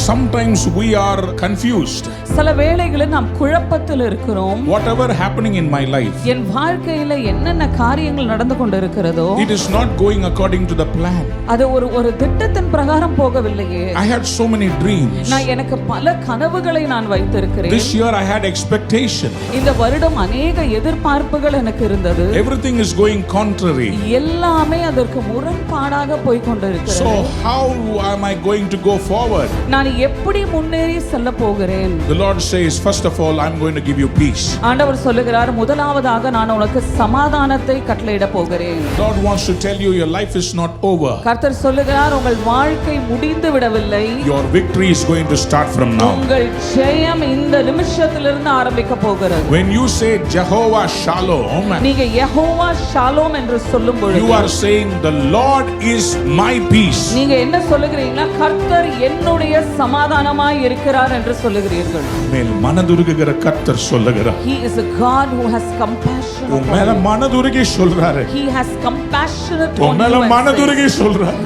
Sometimes we are confused. சில வேளைகளில் நாம் குழப்பத்தில் இருக்கிறோம். Whatever happening in my life, என் வாழ்க்கையில என்னென்ன காரியங்கள் நடந்து கொண்டிருக்கிறதோ it is not going according to the plan. அது ஒரு திட்டத்தின் பிரகாரம் போகவில்லையே. I had so many dreams. நான் எனக்கு பல கனவுகளை நான் வைத்திருக்கிறேன். This year I had expectation. இந்த வருடம் अनेक எதிர்பார்ப்புகள் எனக்கு இருந்தது. Everything is going contrary. எல்லாமே அதற்கு முரண்பாடாக போய் கொண்டிருக்கிறது. So how am I going to go forward? நான் எப்படி முன்னேறி செல்ல போகிறேன்? The Lord says, first of all, I'm going to give you peace. ஆண்டவர் சொல்லுகிறார், முதலாவதாக நான் உனக்கு சமாதானத்தை கட்டளையிட போகிறேன். God wants to tell you your life is not over. கர்த்தர் சொல்லுகிறார், உங்கள் வாழ்க்கை முடிந்து விடவில்லை. Your victory is going to start from now. உங்கள் ஜெயம் இந்த நிமிஷத்திலிருந்து ஆரம்பிக்க போகிறது. When you say Jehovah Shalom, நீங்க யெகோவா ஷாலோம் என்று சொல்லும் பொழுது you are saying the Lord is my peace. நீங்க என்ன சொல்லுகிறீங்கன்னா, கர்த்தர் என்னுடைய சமாதானமாய் இருக்கிறார் என்று சொல்லுகிறீர்கள். மேல் மனதுருகுகிற கர்த்தர் சொல்லுகிறார். He is a God who has compassion. உன் மேல மனதுருகி சொல்றாரு. He has compassion on you. உன் மேல மனதுருகி சொல்றாரு.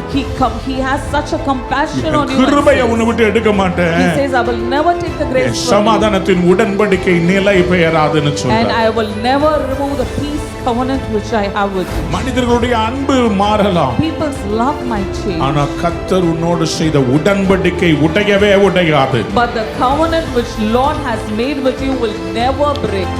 He has such a compassion on you. கிருபையை உன்னை விட்டு எடுக்க மாட்டேன். He says, I will never take the grace from you. சமாதானத்தின் உடன்படிக்கை நிலை பெயராதுன்னு சொல்றார். And I will never remove the peace covenant which I have with you. மனிதர்களுடைய அன்பு மாறலாம். People's love might change. ஆனா கர்த்தர் உன்னோடு செய்த உடன்படிக்கை உடையவே உடையாது. But the covenant which Lord has made with you will never break.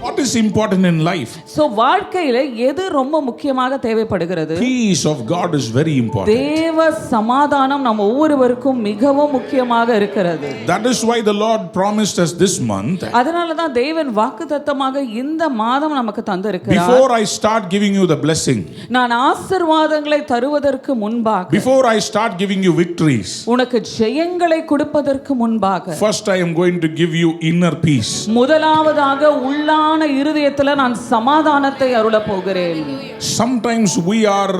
What is important in life? So வாழ்க்கையில எது ரொம்ப முக்கியமாக தேவைப்படுகிறது? Peace of God is very important. தேவ சமாதானம் நம்ம ஒவ்வொருவருக்கும் மிகவும் முக்கியமாக இருக்கிறது. That is why the Lord promised us this month. அதனால தான் தேவன் வாக்குத்தத்தமாக இந்த மாதம் நமக்கு தந்திருக்கிறார். Before I start giving you the blessing, நான் ஆசீர்வாதங்களை தருவதற்கு முன்பாக, before I start giving you victories, உனக்கு ஜெயங்களை கொடுப்பதற்கு முன்பாக, first I am going to give you inner peace. முதலாவதாக உள்ளான இருதயத்துல நான் சமாதானத்தை அருள போகிறேன். Sometimes we are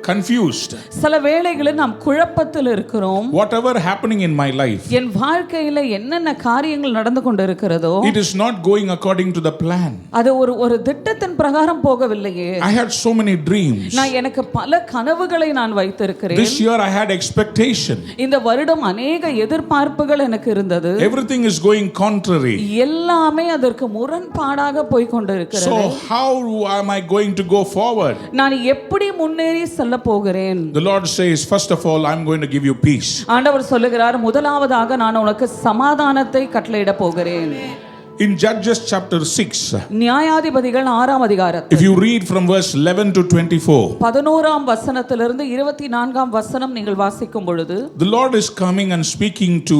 confused. சில வேளைகளில் நாம் குழப்பத்தில் இருக்கிறோம். Whatever happening in my life, என் வாழ்க்கையில என்னென்ன காரியங்கள் நடந்து கொண்டிருக்கிறதோ it is not going according to the plan. அது ஒரு திட்டத்தின் பிரகாரம் போகவில்லையே. I had so many dreams. நான் எனக்கு பல கனவுகளை நான் வைத்திருக்கிறேன். This year I had expectation. இந்த வருடம் अनेक எதிர்பார்ப்புகள் எனக்கு இருந்தது. Everything is going contrary. எல்லாமே அதற்கு முரண்பாடாக போய் கொண்டிருக்கிறது. So how am I going to go forward? நான் எப்படி முன்னேறி செல்ல போகிறேன்? The Lord says, first of all, I'm going to give you peace. ஆண்டவர் சொல்லுகிறார், முதலாவதாக நான் உனக்கு சமாதானத்தை கட்டளையிட போகிறேன். In Judges chapter 6, நியாயாதிபதிகள் 6ஆம் அதிகாரம், if you read from verse 11 to 24, 11ஆம் வசனத்திலிருந்து 24ஆம் வசனம் நீங்கள் வாசிக்கும் பொழுது, the Lord is coming and speaking to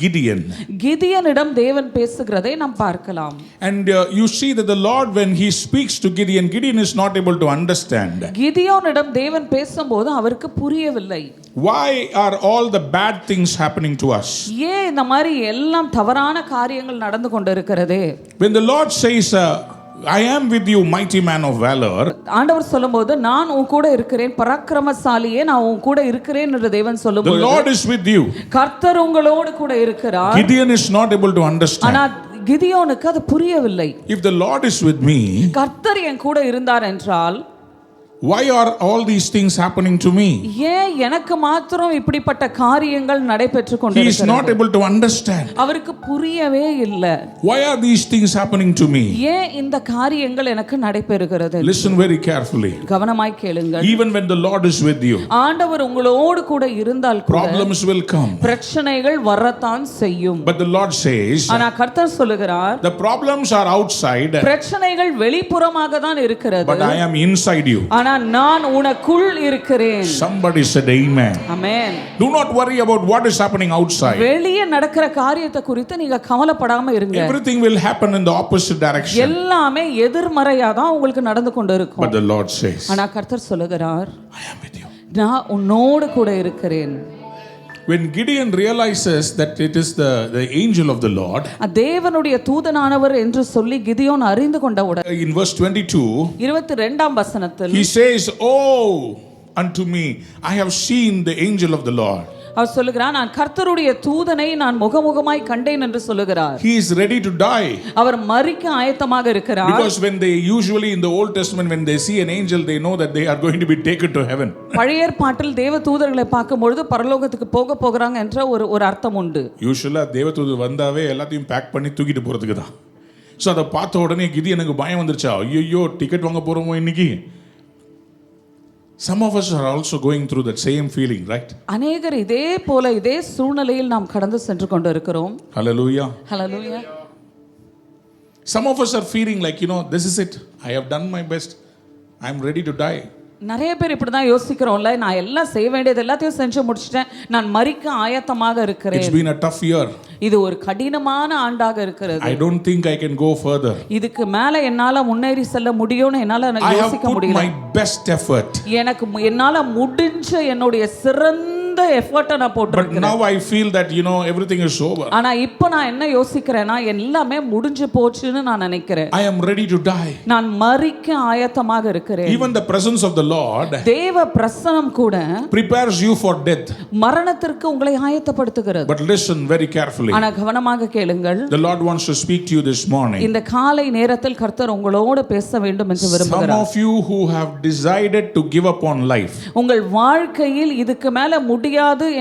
Gideon. கிதியோனிடம் தேவன் பேசுகிறதை நாம் பார்க்கலாம். And you see that the Lord, when he speaks to Gideon, Gideon is not able to understand. கிதியோனிடம் தேவன் பேசும்போது அவருக்கு புரியவில்லை. Why are all the bad things happening to us? ஏன் இந்த மாதிரி எல்லாம் தவறான காரியங்கள் நடந்து கொண்டிருக்கிறதே? When the Lord says, I am with you, mighty man of valor, ஆண்டவர் சொல்லும்போது, நான் உன் கூட இருக்கிறேன், பராக்கிரமசாலியே நான் உன் கூட இருக்கிறேன் என்று தேவன் the சொல்லும்போது, Lord is with you. கர்த்தர் உங்களோடு கூட இருக்கிறார். Gideon is not able to understand. ஆனா கிதியோனுக்கு அது புரியவில்லை. If the Lord is with me, கர்த்தர் என் கூட இருந்தார் என்றால், why are all these things happening to me? ஏன் எனக்கு மாத்திரம் இப்படிப்பட்ட காரியங்கள் நடைபெற்று He is கொண்டிருக்கிறது? not able to understand. அவருக்கு புரியவே இல்லை. Why are these things happening to me? ஏன் இந்த காரியங்கள் எனக்கு நடைபெறுகிறது? Listen very carefully. கவனமாய் கேளுங்கள். Even when the Lord is with you, ஆண்டவர் உங்களோடு கூட இருந்தால் கூட problems will come. பிரச்சனைகள் வரத்தான் செய்யும். But the Lord says, ஆனா கர்த்தர் சொல்லுகிறார், the problems are outside, பிரச்சனைகள் வெளிப்புறமாக தான் இருக்கிறது, but I am inside you. ஆனா நான் உனக்குள் இருக்கிறேன். Somebody said amen. Amen. Do not worry about what is happening outside. வெளியே நடக்கிற காரியத்தை குறித்து நீங்க கவலைப்படாம இருங்க. Everything will happen in the opposite direction. எல்லாமே எதிர்மறையா தான் உங்களுக்கு நடந்து கொண்டிருக்கும். But the Lord says, ஆனா கர்த்தர் சொல்லுகிறார், I am with you. நான் உன்னோடு கூட இருக்கிறேன். When Gideon realizes that it is the angel of the Lord, தேவனுடைய தூதனானவர் என்று சொல்லி கிதியோன் அறிந்து கொண்டவுடன், in verse 22, 22ஆம் வசனத்தில் he says, oh, unto me, I have seen the angel of the Lord. அவர் சொல்லுகிறார், நான் கர்த்தருடைய தூதனை நான் முகமுகமாய் கண்டேன் என்று சொல்லுகிறார். He is ready to die. அவர் மரிக்க ஆயத்தமாக இருக்கிறார். Because when they usually in the Old Testament when they see an angel they know that they are going to be taken to heaven. பழைய ஏற்பாட்டில் தேவ தூதர்களை பார்க்கும் பொழுது பரலோகத்துக்கு போகிறாங்க என்ற ஒரு அர்த்தம் உண்டு. யூசுவலா தேவ தூதர் வந்தாவே எல்லாத்தையும் பேக் பண்ணி தூக்கிட்டு போறதுக்கு தான். ஸோ அதை பார்த்த உடனே கிதியோனுக்கு பயம் வந்துருச்சா, ஐயோ டிக்கெட் வாங்க போறோமோ இன்னைக்கு. Some of us are also going through that same feeling, right? அநேகர் இதே போல இதே சூழ்நிலையில் நாம் கடந்து சென்று கொண்டு இருக்கிறோம். Hallelujah. Hallelujah. Some of us are feeling like, this is it. I have done my best. I am ready to die. நிறைய பேர் இப்படிதான் யோசிக்கிறோம்ல, நான் எல்லாம் செய்ய வேண்டியது எல்லாத்தையும் செஞ்சு முடிச்சிட்டேன், நான் மரிக்க ஆயத்தமாக இருக்கிறேன். It's been a tough year. இது ஒரு கடினமான ஆண்டாக இருக்கிறது. I don't think I can go further. இதுக்கு மேல என்னால முன்னேறி செல்ல முடியும்னு என்னால யோசிக்க முடியல. I have put my best effort. எனக்கு என்னால முடிஞ்ச என்னுடைய சிறந்த எஃபர்ட்டை நான் போட்டுருக்கேன். But now I feel that everything is over. ஆனா இப்போ நான் என்ன யோசிக்கிறேன்னா எல்லாமே முடிஞ்சு போச்சுன்னு நான் நினைக்கிறேன். I am ready to die. நான் மரிக்க ஆயத்தமாக இருக்கிறேன். Even the presence of the Lord தேவ பிரசன்னம் கூட prepares you for death. மரணத்திற்கு உங்களை ஆயத்தப்படுத்துகிறது. But listen very carefully. ஆனா கவனமாக கேளுங்கள். The Lord wants to speak to you this morning. இந்த காலை நேரத்தில் கர்த்தர் உங்களோடு பேச வேண்டும் என்று விரும்புகிறார். Some of you who have decided to give up on life. உங்கள் வாழ்க்கையில் இதுக்கு மேல முடியாது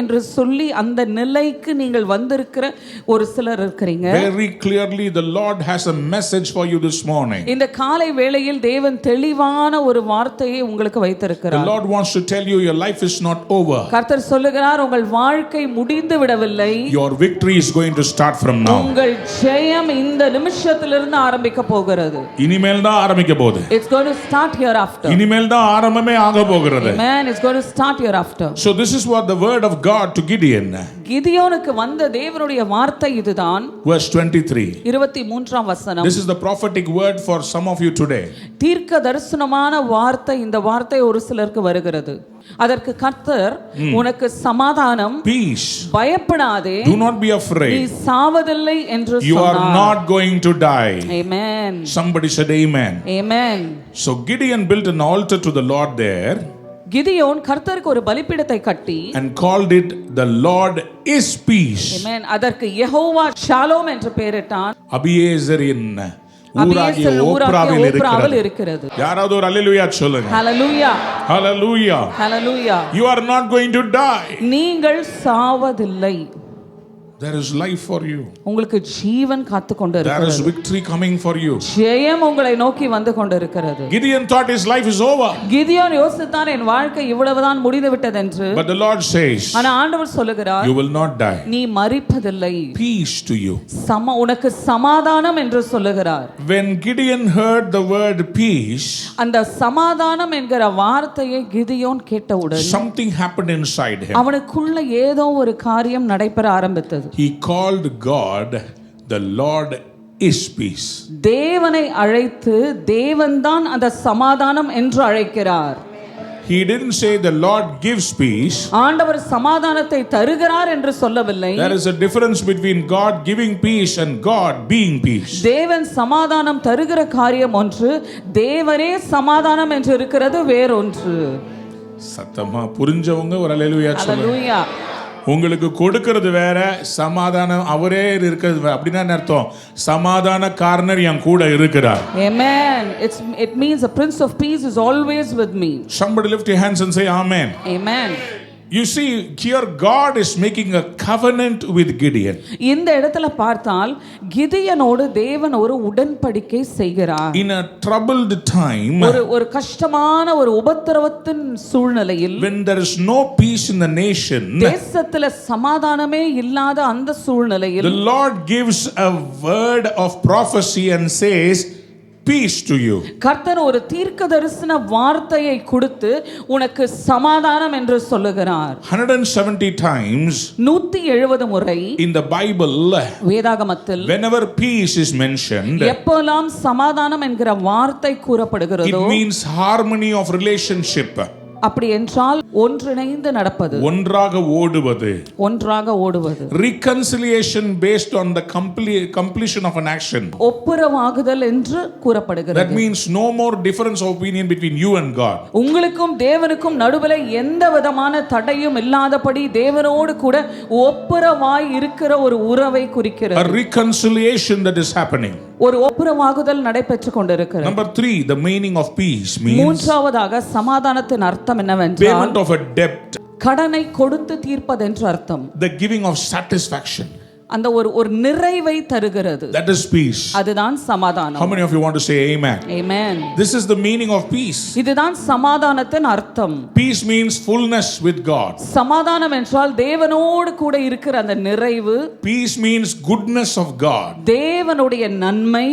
என்று சொல்லி அந்த நிலைக்கு நீங்கள் வந்திருக்கிற ஒரு சிலர் இருக்கிறீங்க. Very clearly the Lord has a message for you this morning. இந்த காலை வேளையில் தேவன் தெளிவான ஒரு வார்த்தையை உங்களுக்கு வைத்திருக்கிறார். The Lord wants to tell you your life is not over. கர்த்தர் சொல்லுகிறார், உங்கள் வாழ்க்கை முடிந்து விடவில்லை. Your victory is going to start from now. உங்கள் ஜெயம் இந்த நிமிஷத்திலிருந்து ஆரம்பிக்க போகிறது. இனிமேல் தான் ஆரம்பிக்க போகுது. It's going to start hereafter. இனிமேல் தான் ஆரம்பமே ஆக போகிறது. Amen. It's going to start hereafter. So this is what the word of God to Gideon. கிதியோனுக்கு வந்த தேவனுடைய வார்த்தை இதுதான். Verse 23. 23ஆம் வசனம். This is the prophetic word for some of you today. தீர்க்க தரிசனமான வார்த்தை, இந்த வார்த்தை ஒரு சிலருக்கு வருகிறது. அதற்கு கர்த்தர், உனக்கு சமாதானம், peace, பயப்படாதே, do not be afraid, நீ சாவதில்லை என்று சொன்னார். You are not going to die. Amen. Somebody said amen. Amen. So Gideon built an altar to the Lord there. Gideon கர்த்தருக்கு ஒரு பலிபீடத்தை கட்டி and called it the Lord is peace. Amen. அதற்கு Jehovah Shalom என்று பெயரிட்டான். அபியேசரின் ஊராகிய ஓப்ராவில் இருக்கிறது. யாராவது ஒரு அல்லேலூயா சொல்லுங்க. ஹalleluya. Hallelujah. Hallelujah. You are not going to die. நீங்கள் சாவதில்லை. There is life for you. உங்களுக்கு ஜீவன் காத்து கொண்டிருக்கிறது. There is victory coming for you. ஜெயம் உங்களை நோக்கி வந்து கொண்டிருக்கிறது. Gideon thought his life is over. Gideon யோசித்தான், என் வாழ்க்கை இவ்வளவுதான் முடிந்து விட்டது என்று. But the Lord says, ஆனா ஆண்டவர் சொல்லுகிறார், you will not die. நீ மரிப்பதில்லை. Peace to you. உனக்கு சமாதானம் என்று சொல்லுகிறார். When Gideon heard the word peace, அந்த சமாதானம் என்கிற வார்த்தையை கிதியோன் கேட்டவுடன் something happened inside him. அவனுக்குள்ள ஏதோ ஒரு காரியம் நடைபெற ஆரம்பித்தது. He called God the Lord is peace. தேவனை அழைத்து தேவன்தான் அந்த சமாதானம் என்று அழைக்கிறார். He didn't say the Lord gives peace. ஆண்டவர் சமாதானத்தை தருகிறார் என்று சொல்லவில்லை. There is a difference between God giving peace and God being peace. தேவன் சமாதானம் தருகிற காரியம் ஒன்று, தேவனே சமாதானம் என்று இருக்கிறது வேறொன்று. சத்தமா புரிஞ்சவங்க ஒரு அல்லேலூயா சொல்லுங்க. ஹalleluya. உங்களுக்கு கொடுக்கிறது வேற, சமாதானம் அவரே இருக்கிறது அப்படின்னா என்ன அர்த்தம்? சமாதான காரணர் என் கூட இருக்கிறார். Amen. It means the Prince of Peace is always with me. Somebody lift your hands and say amen. Amen. You see, here God is making a covenant with Gideon. இந்த இடத்துல பார்த்தால் கிதியோனோடு தேவன் ஒரு உடன்படிக்கை செய்கிறார். In a troubled time, ஒரு கஷ்டமான ஒரு உபத்திரவத்தின் சூழ்நிலையில், when there is no peace in the nation, தேசத்துல சமாதானமே இல்லாத அந்த சூழ்நிலையில், the Lord gives a word of prophecy and says peace to you. கர்த்தர் ஒரு தீர்க்கதரிசன வார்த்தையை கொடுத்து உனக்கு சமாதானம் என்று சொல்லுகிறார். 170 times 170 முறை in the Bible, வேதாகமத்தில் whenever peace is mentioned, எப்போலாம் சமாதானம் என்கிற வார்த்தை கூறப்படுகிறதோ, it means harmony of relationship. அப்படி என்றால் ஒன்றிணைந்து நடப்பது, ஒன்றாக ஓடுவது. ஒன்றாக ஓடுவது. Reconciliation based on the completion of an action. ஒப்புரவாகுதல் என்று கூறப்படுகிறது. That means no more difference of opinion between you and God. உங்களுக்கும் தேவனுக்கும் நடுவில் எந்த விதமான தடையும் இல்லாதபடி தேவனோடு கூட ஒப்புரவாய் இருக்கிற ஒரு உறவை குறிக்கிறது. A reconciliation that is happening. ஒரு ஒப்புரவாகுதல் நடைபெற்று கொண்டிருக்கிறது. Number 3, the meaning of peace means மூன்றாவதாக சமாதானத்தின் அர்த்தம் என்னவென்றால் payment of a debt, கடனை கொடுத்து தீர்ப்பது என்று அர்த்தம். the giving of satisfaction. அந்த ஒரு நிறைவை தருகிறது. That is peace. அதுதான் சமாதானம். How many of you want to say amen? Amen. This is the meaning of peace. இதுதான் சமாதானத்தின் அர்த்தம். Peace means fullness with God. சமாதானம் என்றால் தேவனோடு கூட இருக்கிற அந்த நிறைவு. Peace means goodness of God. தேவனுடைய நன்மை.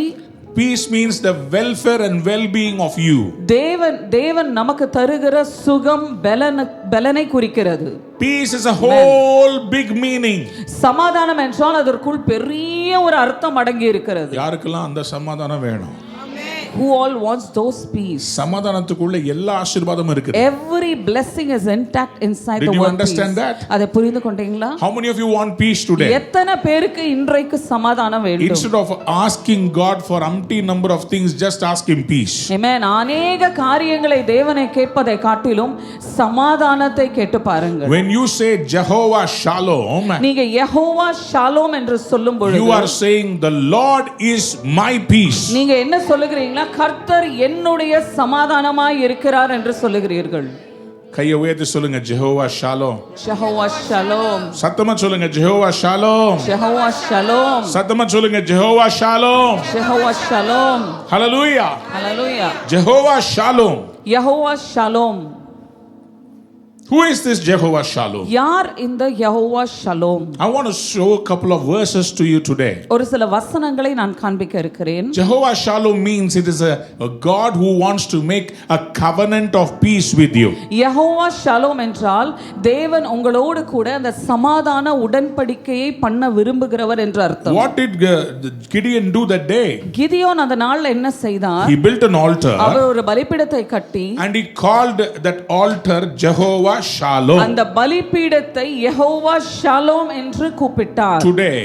Peace means the welfare and well-being of you. தேவன் நமக்கு தருகிற சுகம் பலனை குறிக்கிறது. Peace is a whole big meaning. சமாதானம் என்றால் அதற்குள் பெரிய ஒரு அர்த்தம் அடங்கி இருக்கிறது. யாருக்கெல்லாம் அந்த சமாதானம் வேணும்? Who all wants those peace? சமாதானத்துக்குள்ள எல்லா ஆசீர்வாதமும் இருக்குது. Every blessing is intact inside Did the you word understand peace. that? அதை புரிந்து கொண்டீங்களா? How many of you want peace today? எத்தனை பேருக்கு இன்றைக்கு சமாதானம் வேண்டும்? Instead of asking God for umpty number of things, just ask him peace. Amen. அநேக காரியங்களை தேவனை கேட்பதை காட்டிலும் சமாதானத்தை கேட்டு பாருங்கள். When you say Jehovah Shalom, நீங்க யெகோவா ஷாலோம் என்று சொல்லும் பொழுது you are saying the Lord is my peace. நீங்க என்ன சொல்லுகிறீங்களா? கர்த்தர் என்னுடைய சமாதானமாய் இருக்கிறார் என்று சொல்லுகிறீர்கள். கையை உயர்த்தி சொல்லுங்க, ஜெகோவா ஷாலோம். யெகோவா ஷாலோம். சத்தமா சொல்லுங்க, ஜெகோவா ஷாலோம். யெகோவா ஷாலோம். சத்தமா சொல்லுங்க, Jehovah Shalom. Jehovah Shalom. Hallelujah. Hallelujah. Jehovah Shalom. Jehovah Shalom. Who is this Jehovah Shalom? யார் இந்த Jehovah Shalom? I want to show a couple of verses to you today. ஒரு சில வசனங்களை நான் காண்பிக்க இருக்கிறேன். Jehovah Shalom means it is a God who wants to make a covenant of peace with you. Jehovah Shalom என்றால் தேவன் உங்களோடு கூட அந்த சமாதான உடன்படிக்கையை பண்ண விரும்புகிறவர் என்று அர்த்தம். What did Gideon do that day? Gideon அந்த நாள்ல என்ன செய்தார்? He built an altar அவர் ஒரு பலிபீடத்தை கட்டி and he called that altar Jehovah Shalom. அந்த பலிபீடத்தை யெகோவா ஷாலோம் என்று கூப்பிட்டார். Today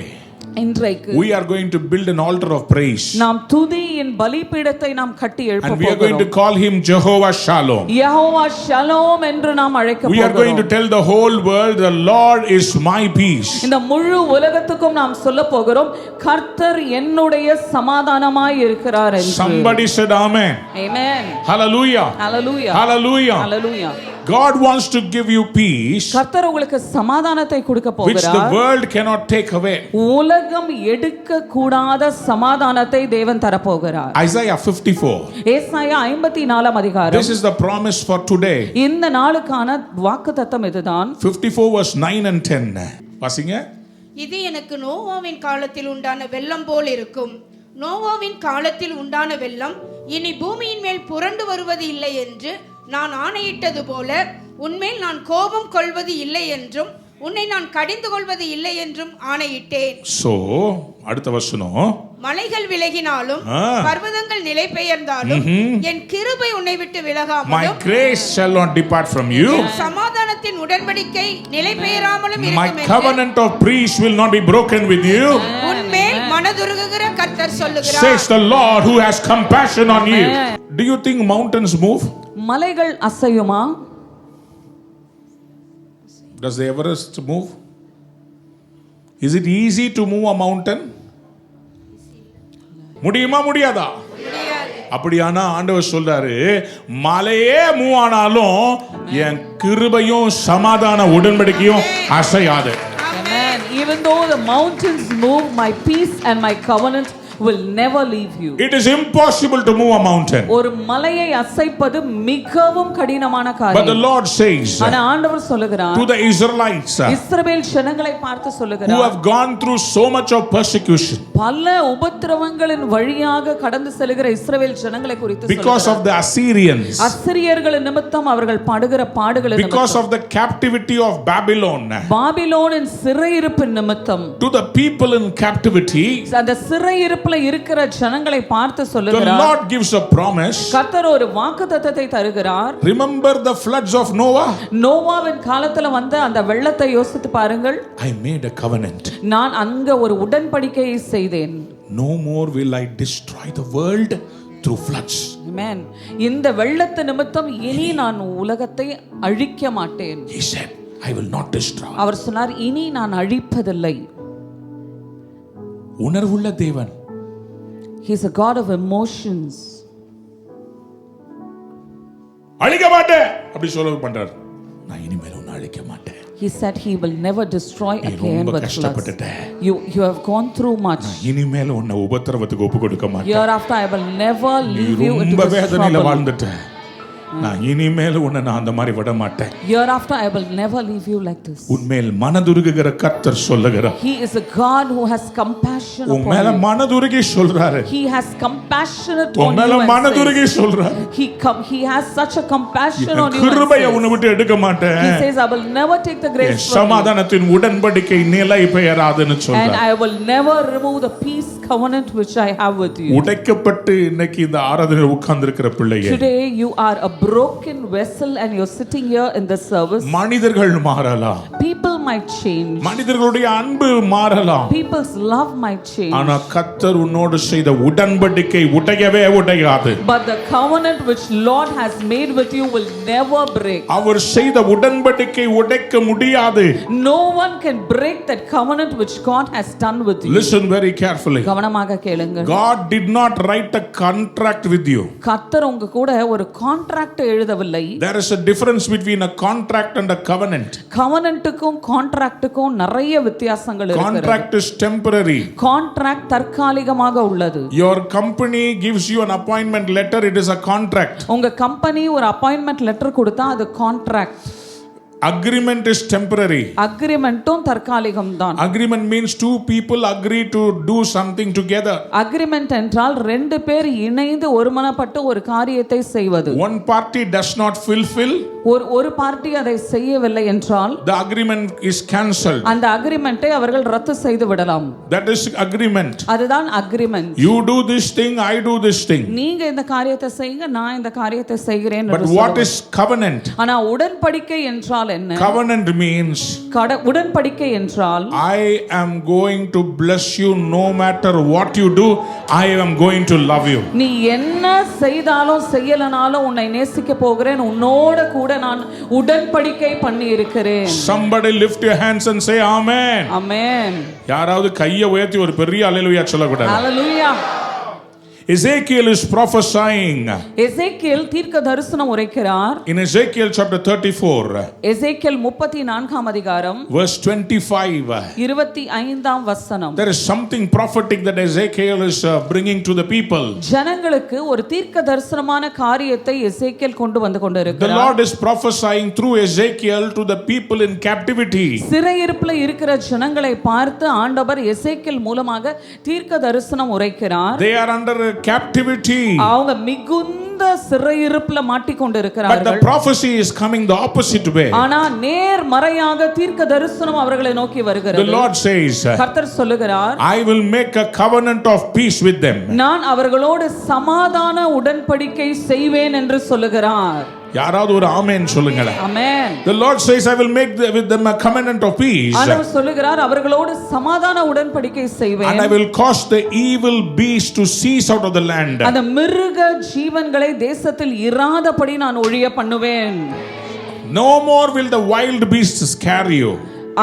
இன்றைக்கு we are going to build an altar of praise. நாம் துதியின் பலிபீடத்தை நாம் கட்டி எழுப்ப And we are going to போகிறோம். call him Jehovah Shalom. Jehovah Shalom என்று நாம் அழைக்க We are going to போகிறோம். tell the whole world the Lord is my peace. இந்த முழு உலகத்துக்கும் நாம் சொல்ல போகிறோம் கர்த்தர் என்னுடைய சமாதானமாய் இருக்கிறார் என்று. Somebody said amen. Amen. Hallelujah. Hallelujah. Hallelujah. Hallelujah. God wants to give you peace கர்த்தர் உங்களுக்கு சமாதானத்தை கொடுக்க which the போகிறார். world cannot take away. உலகம் எடுக்க கூடாத சமாதானத்தை தேவன் தரப்போகிறார். Isaiah 54. ஏசாயா 54 அதிகாரம். This is the promise for today. இந்த நாளுக்கான வாக்குத்தத்தம் இதுதான். 54 verse 9 and 10. வாசிங்க. இது எனக்கு நோவாவின் காலத்தில் உண்டான வெள்ளம் போல் இருக்கும். நோவாவின் காலத்தில் உண்டான வெள்ளம் இனி பூமியின் மேல் புரண்டு வருவது இல்லை என்று நான் ஆணையிட்டது போல உன்மேல் நான் கோபம் கொள்வது இல்லை என்றும் உன்னை நான் கடிந்து கொள்வது இல்லை என்றும் ஆணையிட்டேன். So அடுத்த வசனம், மலைகள் விலகினாலும் பர்வதங்கள் நிலை பெயர்ந்தாலும் என் கிருபை உன்னை விட்டு my விலகாமலும் grace shall not depart from you. என் சமாதானத்தின் உடன்படிக்கை நிலை பெயராமலும் My இருக்கும் என்று covenant of peace will not be broken with you, உன்மேல் மனதுருகுகிற கர்த்தர் சொல்லுகிறார். says the Lord who has compassion on you. Do you think mountains move? மலைகள் அசையுமா? Does the Everest move? Is it easy to move a mountain? முடியுமா முடியாதா? அப்படியானா ஆண்டவர் சொல்றாரு, மலையே மூவ் ஆனாலும் என் கிருபையும் சமாதான உடன்படிக்கையும் அசையாது. Amen. Even though the mountains move, my peace and my covenant will never leave you. It is impossible to move a mountain. ஒரு மலையை அசைப்பது மிகவும் கடினமான But the காரியம். Lord says ஆனா ஆண்டவர் சொல்லுகிறார், to the Israelites இஸ்ரவேல் ஜனங்களை பார்த்து who சொல்லுகிறார், have gone through so much of persecution பல உபத்திரவங்களின் வழியாக கடந்து செல்கிற இஸ்ரவேல் ஜனங்களை குறித்து because of the Assyrians, அசிரியர்களின் நிமித்தம் அவர்கள் படுகிற பாடுகளின் because of the captivity of Babylon, பாபிலோனின் சிறையிருப்பின் நிமித்தம் to the people in captivity, அந்த சிறையிருப்பில் சிறையிருப்புல இருக்கிற ஜனங்களை பார்த்து The சொல்லுகிறார், Lord gives a promise. கர்த்தர் ஒரு வாக்குத்தத்தத்தை தருகிறார். Remember the floods of Noah? நோவாவின் காலத்துல வந்த அந்த வெள்ளத்தை யோசித்து பாருங்கள். I made a covenant. நான் அங்க ஒரு உடன்படிக்கையை செய்தேன். No more will I destroy the world through floods. Amen. இந்த வெள்ளத்து நிமித்தம் இனி நான் உலகத்தை அழிக்க மாட்டேன். He said, I will not destroy. அவர் சொன்னார், இனி நான் அழிப்பதில்லை. உணர்வுள்ள தேவன். He is a God of emotions. அழிக்க மாட்டேன் அப்படி சொல்ல பண்றார். நான் இனிமேல் உன்னை அழிக்க மாட்டேன். He said he will never destroy again with floods. You have gone through much. இனிமேல் உன்னை உபத்திரவத்துக்கு ஒப்பு கொடுக்க மாட்டேன். Hereafter I will never leave you into ரொம்ப this வேதனையில trouble. வாழ்ந்துட்டேன். நான் இனிமேல் உன்னை நான் அந்த மாதிரி விட மாட்டேன். Hereafter I will never leave you like this. உன்மேல் மனதுருகுகிற கர்த்தர் சொல்லுகிறார். He is a God who has compassion upon you. உன்மேல மனதுருகி சொல்றாரு. He has compassion upon you. உன்மேல மனதுருகி சொல்றாரு. He has such a compassion on you. கிருபையை உன்னை விட்டு எடுக்க மாட்டேன். He says, I will never take the grace from you. சமாதானத்தின் உடன்படிக்கை நிலை பெயராதுன்னு And சொல்றார். I will never remove the peace covenant which I have with you. உடைக்கப்பட்டு இன்னைக்கு இந்த ஆராதனையில் உட்கார்ந்திருக்கிற பிள்ளையே. Today you are a broken vessel and you're sitting here in this service. மனிதர்கள் மாறலாம். People might change. மனிதர்களுடைய அன்பு மாறலாம். People's love might change. ஆனா கர்த்தர் உன்னோடு செய்த உடன்படிக்கை உடையவே உடையாது. But the covenant which Lord has made with you will never break. அவர் செய்த உடன்படிக்கை உடைக்க முடியாது. No one can break that covenant which God has done with you. Listen very carefully. கவனமாக கேளுங்க. God did not write a contract with you. கர்த்தர் உங்க கூட ஒரு கான்ட்ராக்ட் எழுதவில்லை. There is a difference between a contract and a covenant. கவனன்ட்டுக்கும் கான்ட்ராக்ட்டுக்கும் நிறைய வித்தியாசங்கள் இருக்கிறது. Contract is temporary. கான்ட்ராக்ட் தற்காலிகமாக உள்ளது. Your company gives you an appointment letter, it is a contract. உங்க கம்பெனி ஒரு அப்பாயின்ட்மென்ட் லெட்டர் கொடுத்தா அது கான்ட்ராக்ட். Agreement is temporary. அக்ரிமெண்ட்டும் தற்காலிகம் தான். Agreement means two people agree to do something together. Agreement என்றால் ரெண்டு பேர் இணைந்து ஒருமனப்பட்டு ஒரு காரியத்தை செய்வது. One party does not fulfill, ஒரு பார்ட்டி அதை செய்யவில்லை என்றால் the agreement is cancelled. அந்த அக்ரிமெண்டை அவர்கள் ரத்து செய்து விடலாம். That is agreement. அதுதான் agreement. You do this thing, I do this thing. நீங்க இந்த காரியத்தை செய்யுங்க, நான் இந்த காரியத்தை செய்கிறேன். But what is covenant? ஆனா உடன்படிக்கை என்றால் என்ன? Covenant means உடன்படிக்கை என்றால் I am going to bless you no matter what you do, I am going to love you. நீ என்ன செய்தாலும் செய்யலனாலும் உன்னை நேசிக்க போகிறேன், உன்னோட கூட நான் உடன்படிக்கை பண்ணி இருக்கிறேன். Somebody lift your hands and say amen. Amen. யாராவது கையை உயர்த்தி ஒரு பெரிய அல்லேலூயா சொல்லக்கூடாது. Hallelujah. Ezekiel is prophesying. எசேக்கியேல் தீர்க்க தரிசனம் உரைக்கிறார். In Ezekiel chapter 34, எசேக்கியேல் 34 அதிகாரம் verse 25, 25 வசனம். there is something prophetic that Ezekiel is bringing to the people. ஜனங்களுக்கு ஒரு தீர்க்க தரிசனமான காரியத்தை எசேக்கியேல் கொண்டு வந்து The கொண்டிருக்கிறார். Lord is prophesying through Ezekiel to the people in captivity. சிறையிருப்புல இருக்கிற ஜனங்களை பார்த்து ஆண்டவர் எசேக்கியேல் மூலமாக தீர்க்க தரிசனம் உரைக்கிறார். They are under captivity. அவங்க மிகுந்த சிறையிருப்புல மாட்டிக்கொண்டு But the இருக்கிறார்கள். prophecy is coming the opposite way. ஆனா நேர்மறையாக தீர்க்க தரிசனம் அவர்களை நோக்கி The வருகிறது. Lord says, கர்த்தர் சொல்லுகிறார், I will make a covenant of peace with them. நான் அவர்களோடு சமாதான உடன்படிக்கை செய்வேன் என்று சொல்லுகிறார். யாராவது ஒரு ஆமென் சொல்லுங்களேன். ஆமென். The Lord says, I will make with them a covenant of peace. ஆண்டவர் சொல்லுகிறார், அவர்களோடு சமாதான உடன்படிக்கை செய்வேன். And I will cause the evil beast to cease out of the land. அந்த மிருக ஜீவன்களை தேசத்தில் இராதபடி நான் ஒழிய பண்ணுவேன். No more will the wild beasts scare you.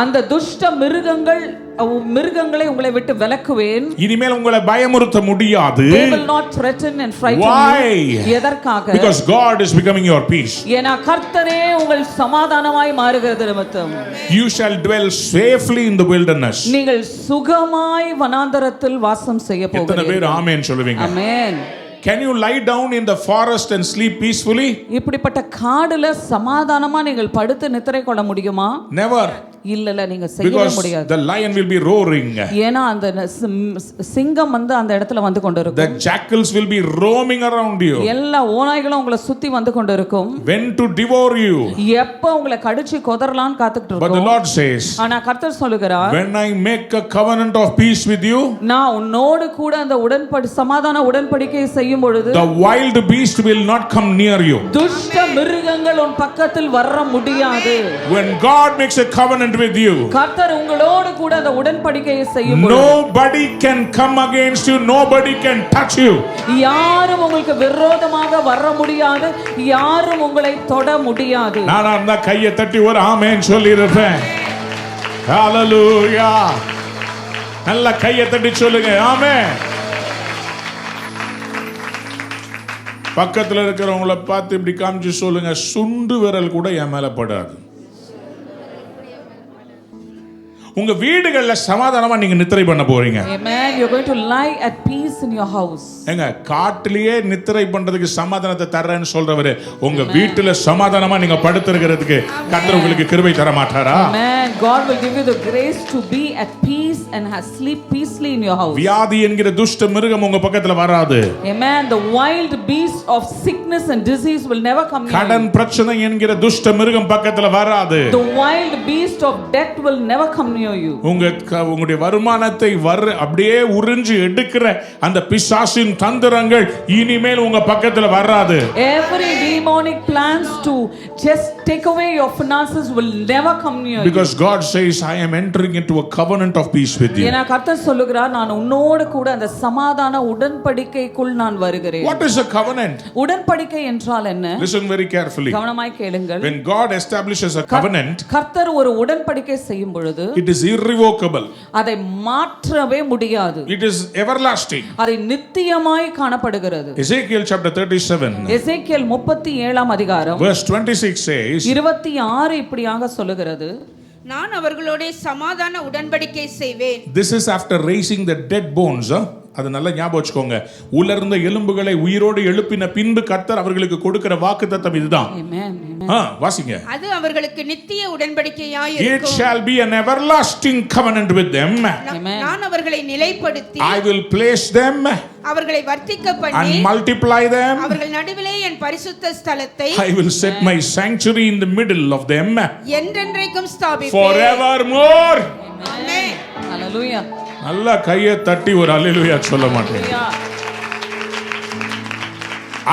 அந்த துஷ்ட மிருகங்களை உங்களை விட்டு விலக்குவேன். இனிமேல் உங்களை பயமுறுத்த முடியாது. They will not threaten and frighten Why? you. எதற்காக? Because God is becoming your peace. ஏனா கர்த்தரே உங்கள் சமாதானமாய் மாறுகிறது நிமித்தம். You shall dwell safely in the wilderness. நீங்கள் சுகமாய் வனாந்தரத்தில் வாசம் செய்ய எத்தனை போகிறீர்கள். பேர் ஆமென் சொல்லுவீங்க? ஆமென். Can you lie down in the forest and sleep peacefully? இப்படிப்பட்ட காடுல சமாதானமா நீங்கள் படுத்து நித்திரை கொள்ள முடியுமா? Never. இல்ல நீங்க செய்யவே Because முடியாது. the lion will be roaring. ஏனா அந்த சிங்கம் வந்து அந்த இடத்துல வந்து கொண்டிருக்கும். The jackals will be roaming around you. எல்லா ஓநாய்களும் உங்களை சுத்தி வந்து கொண்டிருக்கும். When to devour you. எப்ப உங்களை கடிச்சு கொதறலாம்னு காத்துக்கிட்டு இருக்கும். But the Lord says, ஆனா கர்த்தர் சொல்லுகிறார், when I make a covenant of peace with you, நான் உன்னோடு கூட அந்த சமாதான உடன்படிக்கையை செய்யும் பொழுது, the wild beast will not come near you. துஷ்ட மிருகங்கள் உன் பக்கத்தில் வர முடியாது. When God makes a covenant with you, கர்த்தர் உங்களோடு கூட அந்த உடன்படிக்கையை செய்யும் பொழுது, nobody can come against you, nobody can touch you. யாரும் உங்களுக்கு விரோதமாக வர முடியாது, யாரும் உங்களை தொட முடியாது. நான் அந்த கையை தட்டி ஒரு ஆமென் சொல்லிருப்பேன். ஹalleluya. நல்ல கையை தட்டி சொல்லுங்க ஆமென். பக்கத்துல இருக்கிறவங்கள பார்த்து இப்படி காமிச்சு சொல்லுங்க, சுண்டு விரல் கூட என் மேல படாது. உங்க வீடுகள்ல சமாதானமா நீங்க நித்திரை பண்ண போறீங்க. Amen. You're going to lie at peace in your house. ஏங்க காட்டிலேயே நித்திரை பண்றதுக்கு சமாதானத்தை தர்றேன்னு சொல்றவரு உங்க வீட்டுல சமாதானமா நீங்க படுத்துறதுக்கு கர்த்தர் உங்களுக்கு கிருபை தர மாட்டாரா? Amen. God will give you the grace to be at peace and sleep peacefully in your house. வியாதி என்கிற துஷ்ட மிருகம் உங்க பக்கத்துல வராது. Amen. The wild beast of sickness and disease will never come near you. கடன் பிரச்சனை என்கிற துஷ்ட மிருகம் பக்கத்துல வராது. The wild beast of death will never come near you. உங்களுடைய வருமானத்தை அப்படியே உறிஞ்சு எடுக்கிற அந்த பிசாசின் தந்திரங்கள் இனிமேல் உங்க பக்கத்துல வராது. Every demonic plans to just take away your finances will never come near you. Because God says, I am entering into a covenant of peace with you. ஏனா கர்த்தர் சொல்லுகிறார், நான் உன்னோடு கூட அந்த சமாதான உடன்படிக்கைக்குள் நான் வருகிறேன். What is a covenant? உடன்படிக்கை என்றால் என்ன? Listen very carefully. கவனமாய் கேளுங்கள். When God establishes a covenant, கர்த்தர் ஒரு உடன்படிக்கை செய்யும் பொழுது, it is irrevocable. அதை மாற்றவே முடியாது. It is everlasting. அது நித்தியமாய் காணப்படுகிறது. Ezekiel chapter 37 எசேக்கியேல் 37ஆம் அதிகாரம் verse 26 says, 26 இப்படியாக சொல்லுகிறது, நான் அவர்களோட சமாதான உடன்படிக்கை செய்வேன். This is after raising the dead bones. அது நல்லா ஞாபகம் வச்சுக்கோங்க. உலர்ந்த எலும்புகளை உயிரோடு எழுப்பின பின்பு கர்த்தர் அவர்களுக்கு கொடுக்கிற வாக்குத்தத்தம் இதுதான். Amen. வாசிங்க. அது அவர்களுக்கு நித்திய உடன்படிக்கையாய் It இருக்கும். shall be an everlasting covenant with them. நான் அவர்களை நிலைப்படுத்தி, I will place them அவர்களை வர்த்திக்க and பண்ணி, multiply them. அவர்கள் நடுவிலே என் பரிசுத்த ஸ்தலத்தை, I will set my sanctuary in the middle of them என்றென்றைக்கும் ஸ்தாபிப்பேன். forevermore. ஆமென். Hallelujah. நல்ல கையை தட்டி ஒரு அல்லேலூயா சொல்ல மாட்டேன்.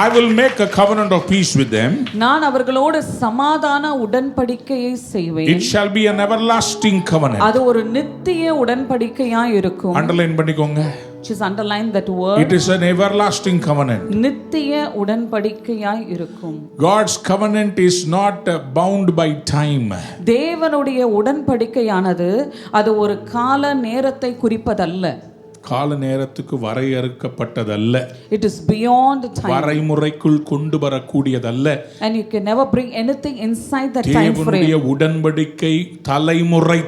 I will make a covenant of peace with them. நான் அவர்களோடு சமாதான உடன்படிக்கையை செய்வேன். It shall be an everlasting covenant. அது ஒரு நித்திய உடன்படிக்கையாய் இருக்கும். அண்டர்லைன் பண்ணிக்கோங்க. Just underline that word. It is an everlasting covenant. நித்திய உடன்படிக்கையாய் இருக்கும். God's covenant is not bound by time. தேவனுடைய உடன்படிக்கையானது அது ஒரு கால நேரத்தை குறிப்பதல்ல. கால நேரத்துக்கு வரையறுக்கப்பட்டதல்ல. It is beyond time. வரைமுறைக்குள் கொண்டு வரக்கூடியதல்ல. And you can never bring anything inside that time frame. தேவனுடைய உடன்படிக்கை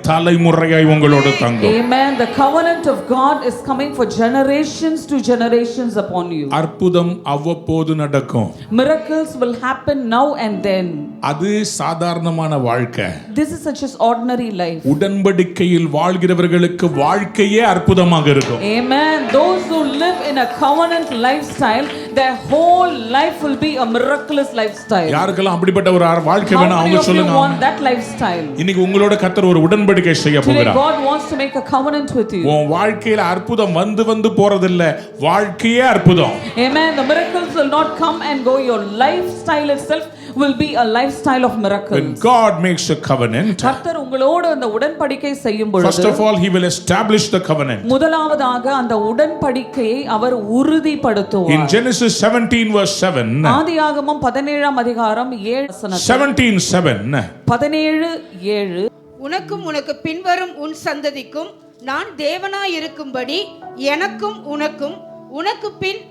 தலைமுறையாய் உங்களோடு தங்கும். Amen. The covenant of God is coming for generations to generations upon you. அற்புதம் அவ்வப்போது நடக்கும். Miracles will happen now and then. அது சாதாரணமான வாழ்க்கை. This is such as ordinary life. உடன்படிக்கையில் வாழ்கிறவர்களுக்கு வாழ்க்கையே அற்புதமாக இருக்கும். Amen. Those who live in a covenant lifestyle, their whole life will be a miraculous lifestyle. யாருக்கெல்லாம் அப்படிப்பட்ட ஒரு வாழ்க்கை வேணும் அவங்க சொல்லுங்க. How many of you want that lifestyle? இன்னைக்கு உங்களோட கர்த்தர் ஒரு உடன்படிக்கை செய்ய போகிறார். God wants to make a covenant with you. உன் வாழ்க்கையில அற்புதம் வந்து போறதில்ல, வாழ்க்கையே அற்புதம். Amen. The miracles will not come and go. Your lifestyle itself will be a lifestyle of miracles. When God makes a covenant, கர்த்தர் உங்களோடு அந்த உடன்படிக்கை செய்யும் பொழுது, first of all he will establish the covenant. முதலாவதாக அந்த உடன்படிக்கையை அவர் உறுதிப்படுத்துவார். In Genesis 17 verse 7, ஆதியாகமம் 17ஆம் அதிகாரம் 7 வசனம், 17:7, 17:7, உனக்கும் உனக்கு பின்வரும் உன் சந்ததிக்கும் நான் தேவனாய் இருக்கும்படி எனக்கும் உனக்கும் உனக்கு பின்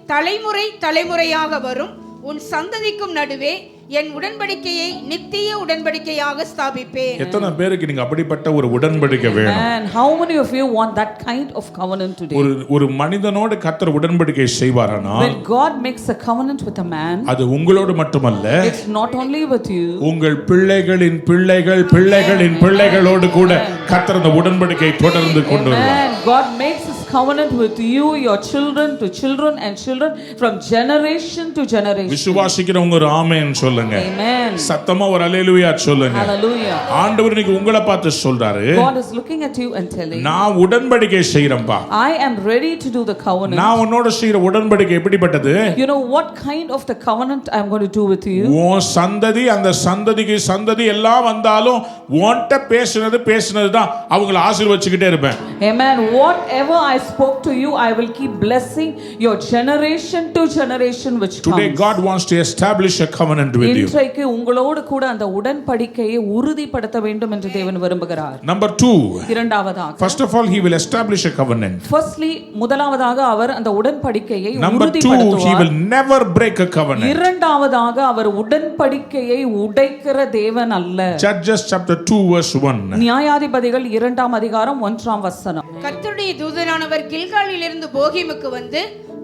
தலைமுறையாக வரும் உன் சந்ததிக்கும் நடுவே என் உடன்படிக்கையை நித்திய உடன்படிக்கையாக ஸ்தாபிப்பேன். எத்தனை பேருக்கு நீங்க அப்படிப்பட்ட ஒரு உடன்படிக்கை வேணும்? And how many of you want that kind of covenant today? ஒரு மனிதனோடு கர்த்தர் உடன்படிக்கை செய்வாரானா, When God makes a covenant with a man, அது உங்களோடு மட்டுமல்ல, it's not only with you, உங்கள் பிள்ளைகளின் பிள்ளைகள் பிள்ளைகளின் பிள்ளைகளோடு கூட கர்த்தர் அந்த உடன்படிக்கை தொடர்ந்து கொண்டு வருவார். Amen. God makes his covenant with you, your children to children and children from generation to generation. விசுவாசிக்கிறவங்க ஒரு ஆமென் சொல்லுங்க. Amen. சத்தமா ஒரு அல்லேலூயா சொல்லுங்க. Hallelujah. ஆண்டவர் இன்னைக்கு உங்களை பார்த்து சொல்றாரு, God is looking at you and telling, நான் உடன்படிக்கை செய்றேன்பா. I am ready to do the covenant. நான் உன்னோட செய்ற உடன்படிக்கை எப்படிப்பட்டது? You know what kind of the covenant I am going to do with you? உன் சந்ததி அந்த சந்ததிக்கு சந்ததி எல்லாம் வந்தாலும் உன்கிட்ட பேசினது தான் அவங்களை ஆசீர்வதிச்சுக்கிட்டே இருப்பேன். Amen. Whatever I spoke to you, I will keep blessing your generation to generation which comes. Today God wants to establish a covenant with you. இன்றைக்கு உங்களோடு கூட அந்த உடன்படிக்கையை உறுதிப்படுத்த வேண்டும் என்று தேவன் விரும்புகிறார். Number 2. இரண்டாவதாக, First of all, he will establish a covenant. firstly, முதலாவதாக அவர் அந்த உடன்படிக்கையை Number 2, he உறுதிப்படுத்துவார். will never break a covenant. இரண்டாவதாக அவர் உடன்படிக்கையை உடைக்கிற தேவன் அல்ல. Judges chapter 2 verse 1. நியாயாதிபதிகள் 2ஆம் அதிகாரம் 1ஆம் வசனம். கர்த்தருடைய தூதனானவர் கில்காலிலிருந்து போகிமுக்கு வந்து,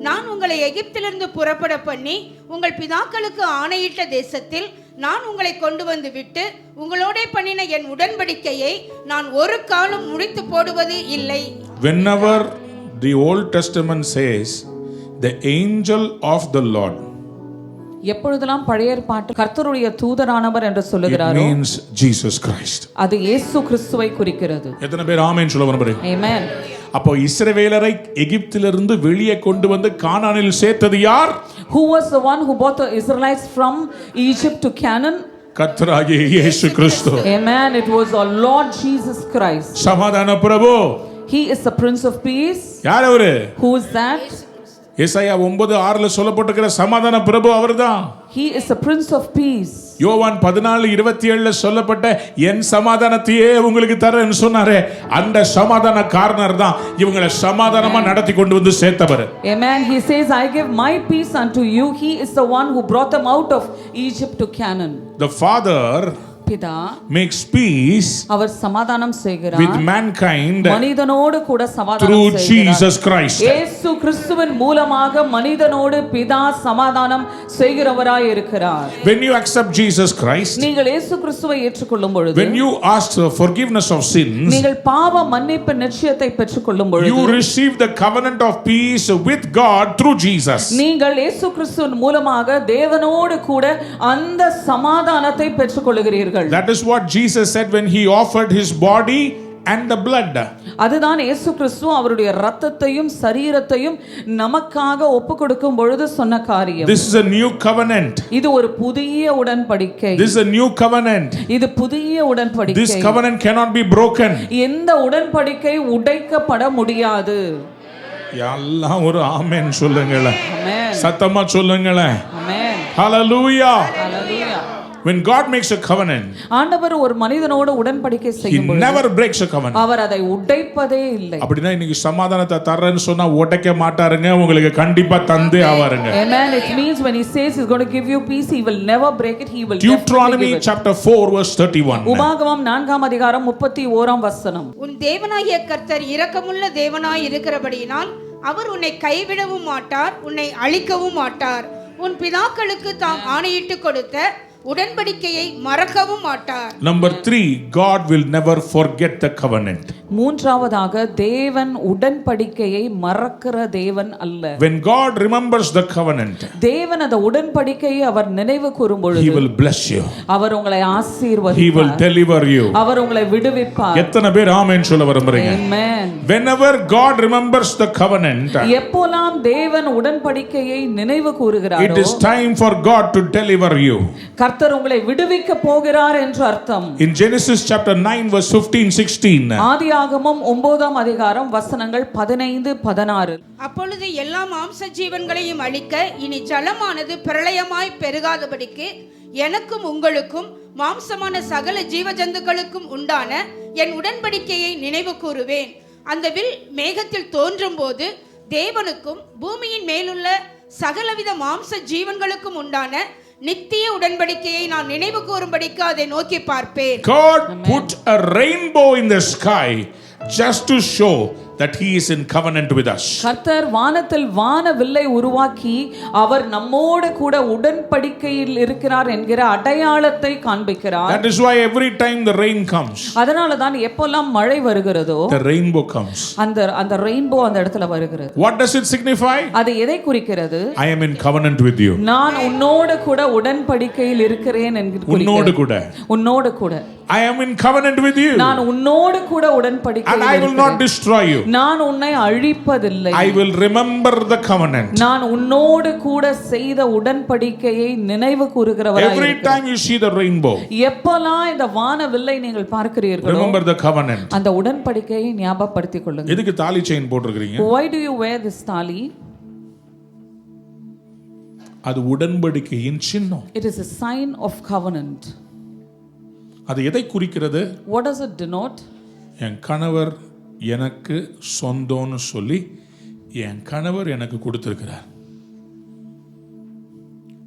நான் உங்களை எகிப்திலிருந்து புறப்பட பண்ணி உங்கள் பிதாக்களுக்கு ஆணையிட்ட தேசத்தில் நான் உங்களை கொண்டு வந்து விட்டு உங்களோட பண்ணின என் உடன்படிக்கையை நான் ஒரு காலம் முடித்து போடுவது இல்லை. Whenever the Old Testament says the angel of the Lord, எப்பொழுதெல்லாம் பழைய ஏற்பாட்டு கர்த்தருடைய தூதரானவர் என்று it சொல்லுகிறாரோ, means Jesus Christ. அது இயேசு கிறிஸ்துவை குறிக்கிறது. எத்தனை பேர் ஆமென் சொல்ல விரும்புறீங்க? Amen. அப்போ இஸ்ரவேலரை எகிப்திலிருந்து வெளியே கொண்டு வந்து கானானில் சேர்த்தது யார்? Who was the one who brought the Israelites from Egypt to Canaan? கர்த்தராகிய இயேசு கிறிஸ்து. Amen. It was our Lord Jesus Christ. சமாதான பிரபு. He is the Prince of Peace. யார் அவரு? Who is that? ஏசாயா 9:6 சொல்லப்பட்டிருக்கிற சமாதான பிரபு அவர்தான். He is the Prince of Peace. யோவான் 14:27 சொல்லப்பட்ட என் சமாதானத்தையே உங்களுக்கு தரேன்னு சொன்னாரே, அந்த சமாதான காரணர் தான் இவங்களை சமாதானமா நடத்தி கொண்டு வந்து சேர்த்தவர். Amen. He says, I give my peace unto you. He is the one who brought them out of Egypt to Canaan. The Father பிதா makes peace அவர் சமாதானம் செய்கிறார் with mankind மனிதனோடு கூட சமாதானம் through செய்கிறார். Jesus Christ. இயேசு கிறிஸ்துவின் மூலமாக மனிதனோடு பிதா சமாதானம் செய்கிறவராய் இருக்கிறார். When you accept Jesus Christ, நீங்கள் இயேசு கிறிஸ்துவை ஏற்றுக்கொள்ளும் பொழுது, when you ask for forgiveness of sins, நீங்கள் பாவ மன்னிப்பு நிச்சயத்தை பெற்றுக்கொள்ளும் பொழுது, you receive the covenant of peace with God through Jesus. நீங்கள் இயேசு கிறிஸ்துவின் மூலமாக தேவனோடு கூட அந்த சமாதானத்தை பெற்றுக்கொள்கிறீர்கள். That is what Jesus said when he offered his body and the blood. அதுதான் இயேசு கிறிஸ்து அவருடைய இரத்தத்தையும் சரீரத்தையும் நமக்காக ஒப்புக்கொடுக்கும் பொழுது சொன்ன காரியம். This is a new covenant. இது ஒரு புதிய உடன்படிக்கை. This is a new covenant. இது புதிய உடன்படிக்கை. This covenant cannot be broken. இந்த உடன்படிக்கை உடைக்கப்பட முடியாது. எல்லாம் ஒரு ஆமென் சொல்லுங்களேன். ஆமென். சத்தமா சொல்லுங்களேன். ஆமென். Hallelujah. Hallelujah. When God makes a covenant, ஆண்டவர் ஒரு மனிதனோடு உடன்படிக்கை he செய்யும் பொழுது never breaks a covenant. அவர் அதை உடைப்பதே இல்லை. அப்படினா இன்னைக்கு சமாதானத்தை தரேன்னு சொன்னா உடைக்க மாட்டாருங்க, உங்களுக்கு கண்டிப்பா தந்தே ஆவாருங்க. Amen. It means when he says he's going to give you peace, he will never break it. He will Deuteronomy chapter 4 verse 31. உபாகமம் 4ஆம் அதிகாரம் 31ஆம் வசனம். உன் தேவனாகிய கர்த்தர் இரக்கமுள்ள தேவனாய் இருக்கிறபடியினால் அவர் உன்னை கைவிடவும் மாட்டார், உன்னை அழிக்கவும் மாட்டார். உன் பிதாக்களுக்கு தாம் ஆணையிட்டு கொடுத்த உடன்படிக்கையை மறக்கவும் மாட்டார். Number 3, God will never forget the covenant. மூன்றாவதாக தேவன் உடன்படிக்கையை மறக்கிற தேவன் அல்ல. When God remembers the covenant, தேவன் அந்த உடன்படிக்கையை அவர் நினைவு கூரும் பொழுது, he will bless you. அவர் உங்களை He will ஆசீர்வதிப்பார். deliver you. அவர் உங்களை விடுவிப்பார். எத்தனை பேர் ஆமென் சொல்ல விரும்புறீங்க? Amen. Whenever God remembers the covenant, எப்போலாம் தேவன் உடன்படிக்கையை நினைவு கூறுகிறாரோ, it is time for God to deliver you. கர்த்தர் உங்களை விடுவிக்க போகிறார் என்று அர்த்தம். In Genesis chapter 9 verse 15-16, ஆதியாகமம் 9ஆம் அதிகாரம் வசனங்கள் 15-16. அப்பொழுது எல்லா மாம்ச ஜீவன்களையும் அழிக்க இனி ஜலமானது பிரளயமாய் பெருகாதபடிக்கு எனக்கும் உங்களுக்கும் மாம்சமான சகல ஜீவஜந்துக்களுக்கும் உண்டான என் உடன்படிக்கையை நினைவு கூறுவேன். அந்த வில் மேகத்தில் தோன்றும் போது தேவனுக்கும் பூமியின் மேலுள்ள சகலவித மாம்ச ஜீவன்களுக்கும் உண்டான நித்திய உடன்படிக்கையை நான் நினைவு கூறும்படிக்கு அதை நோக்கி பார்ப்பேன். God put a rainbow in the sky just to show that he is in covenant with us. கர்த்தர் வானத்தில் வானவில்லை உருவாக்கி அவர் நம்மோடு கூட உடன்படிக்கையில் இருக்கிறார் என்கிற அடையாளத்தை காண்பிக்கிறார். That is why every time the rain comes, அதனால தான் எப்பெல்லாம் மழை வருகிறதோ the rainbow comes. அந்த ரெயின்போ அந்த இடத்துல வருகிறது. What does it signify? அது எதை குறிக்கிறது? I am in covenant with you. நான் உன்னோடு கூட உடன்படிக்கையில் இருக்கிறேன் என்கிறது. உன்னோடு கூட. உன்னோடு கூட. I am in covenant with you. நான் உன்னோடு கூட உடன்படிக்கையில் and I will not destroy you. நான் உன்னை அழிப்பதில்லை. I will remember the covenant. நான் உன்னோடு கூட செய்த உடன்படிக்கையை நினைவு கூறுகிறவராய் Every time you see the rainbow, எப்பலாம் இந்த வானவில்லை நீங்கள் பார்க்கிறீர்களோ, remember the covenant. அந்த உடன்படிக்கையை ஞாபகப்படுத்திக் கொள்ளுங்கள். எதுக்கு தாலி chain போட்டுருக்கீங்க? Why do you wear this tali? அது உடன்படிக்கையின் சின்னம். It is a sign of covenant. அது எதை குறிக்கிறது? What does it denote? என் கணவர் எனக்கு சொந்தம்னு சொல்லி என் கணவர் எனக்கு கொடுத்திருக்கிறார்.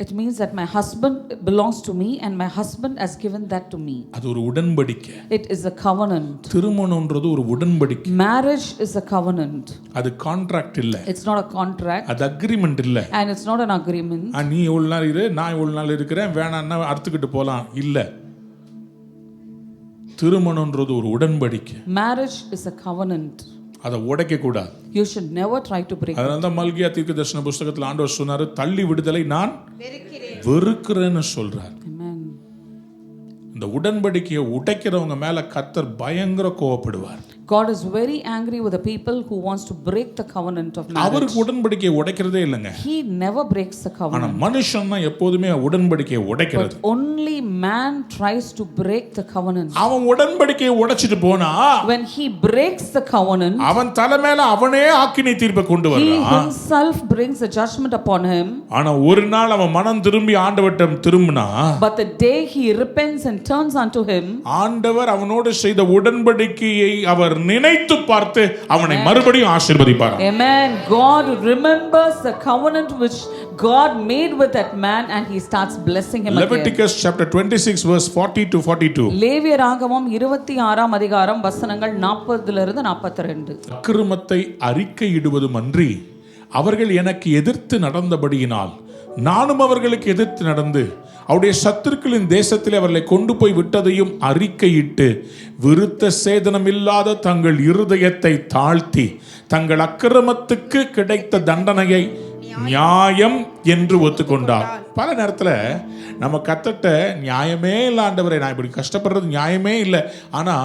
It means that my husband belongs to me and my husband has given that to me. அது ஒரு உடன்படிக்கை. It is a covenant. திருமணம்ன்றது ஒரு உடன்படிக்கை. Marriage is a covenant. அது கான்ட்ராக்ட் இல்ல. It's not a contract. அது அக்ரிமெண்ட் இல்ல. And it's not an agreement. நீ எவ்வளவு நாள் இரு, நான் எவ்வளவு நாள் இருக்கிறேன், வேணான்னா அறுத்துக்கிட்டு போலாம் இல்ல. திருமணம்ன்றது ஒரு உடன்படிக்கை. Marriage is a covenant. அதை உடைக்க கூடாது. You should never try to break it. அதனால தான் மல்கியா தீர்க்கதரிசன புத்தகத்தில் ஆண்டவர் சொன்னாரு, தள்ளி விடுதலை நான் வெறுக்கிறேன்னு சொல்றார். Amen. இந்த உடன்படிக்கையை உடைக்கிறவங்க மேல கர்த்தர் பயங்கர கோபப்படுவார். God is very angry with the people who wants to break the covenant of marriage. அவருக்கு உடன்படிக்கையை உடைக்கிறதே இல்லைங்க. He never breaks the ஆனா covenant. மனுஷன் தான் எப்போதுமே உடன்படிக்கையை உடைக்கிறது. But only man tries to break the covenant. அவன் உடன்படிக்கையை உடைச்சிட்டு போனா, When he breaks the covenant, அவன் தலை மேல அவனே ஆக்கினை தீர்ப்பை கொண்டு he வர்றான். himself brings a judgment upon him. ஆனா ஒரு நாள் அவன் மனம் திரும்பி ஆண்டவரிடம் திரும்பினா, But the day he repents and turns unto him, ஆண்டவர் அவனோடு செய்த உடன்படிக்கையை அவர் நினைத்து பார்த்து அவனை மறுபடியும் ஆசீர்வதிப்பார். Amen. God remembers the covenant which God made with that man and he starts blessing him again. Leviticus chapter 26 verse 40 to 42. லேவியராகமம் 26ஆம் அதிகாரம் வசனங்கள் 40 இருந்து 42. அக்கிரமத்தை அறிக்கையிடுவதும் அன்றி அவர்கள் எனக்கு எதிர்த்து நடந்தபடியினால் நானும் அவர்களுக்கு எதிர்த்து நடந்து அவருடைய சத்துருக்களின் தேசத்தில் அவர்களை கொண்டு போய் விட்டதையும் அறிக்கையிட்டு விருத்த சேதனம் இல்லாத தங்கள் இருதயத்தை தாழ்த்தி தங்கள் அக்கிரமத்துக்கு கிடைத்த தண்டனையை நியாயம் என்று ஒத்துக்கொண்டார். பல நேரத்துல நம்ம கத்தட்ட நியாயமே இல்லை ஆண்டவரே, நான் இப்படி கஷ்டப்படுறது நியாயமே இல்லை, ஆனா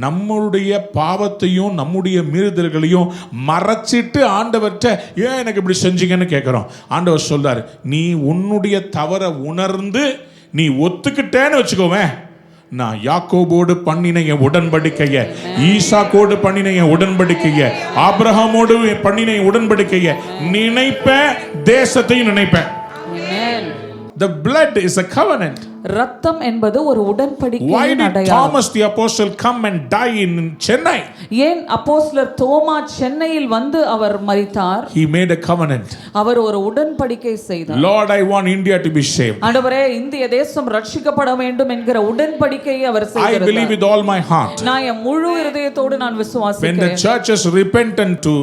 நம்மளுடைய பாவத்தையும் நம்முடைய மீறுதல்களையும் மறைச்சிட்டு ஆண்டவர்கிட்ட ஏன் எனக்கு இப்படி செஞ்சீங்கன்னு கேட்கிறோம். ஆண்டவர் சொல்றாரு, நீ உன்னுடைய தவற உணர்ந்து நீ ஒத்துக்கிட்டேன்னு வச்சுக்கோவேன், நான் யாக்கோபோடு பண்ணின என் உடன்படிக்கைய, ஈசாக்கோடு பண்ணின என் உடன்படிக்கைய, ஆபிரகாமோடு பண்ணின என் உடன்படிக்கைய நினைப்பேன், தேசத்தையும் நினைப்பேன். Amen. The blood is a covenant. ரத்தம் என்பது ஒரு உடன்படிக்கையின் Why did அடையாளம். Thomas the apostle come and die in Chennai? ஏன் அப்போஸ்தலர் தோமா சென்னையில் வந்து அவர் மரித்தார்? He made a covenant. அவர் ஒரு உடன்படிக்கை செய்தார். Lord, I want India to be saved. ஆண்டவரே, இந்திய தேசம் ரட்சிக்கப்பட வேண்டும் என்கிற உடன்படிக்கையை அவர் I செய்தார். believe with all my heart. நான் என் முழு இதயத்தோடு நான் When the விசுவாசிக்கிறேன். churches repentant to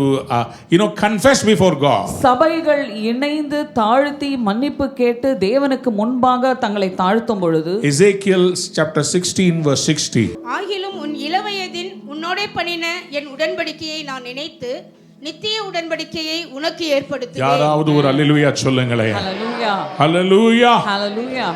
confess before God. சபைகள் இணைந்து தாழ்த்தி மன்னிப்பு கேட்டு தேவனுக்கு முன்பாக தங்களை தாழ்த்தும் பொழுது, Ezekiel chapter 16 verse 60. ஆகிலும் உன் இளவயதின் உன்னோடே பண்ணின என் உடன்படிக்கையை நான் நினைத்து நித்திய உடன்படிக்கையை உனக்கு ஏற்படுத்துவேன். யாராவது ஒரு அல்லேலூயா சொல்லுங்களேன். ஹalleluya, Hallelujah. Hallelujah.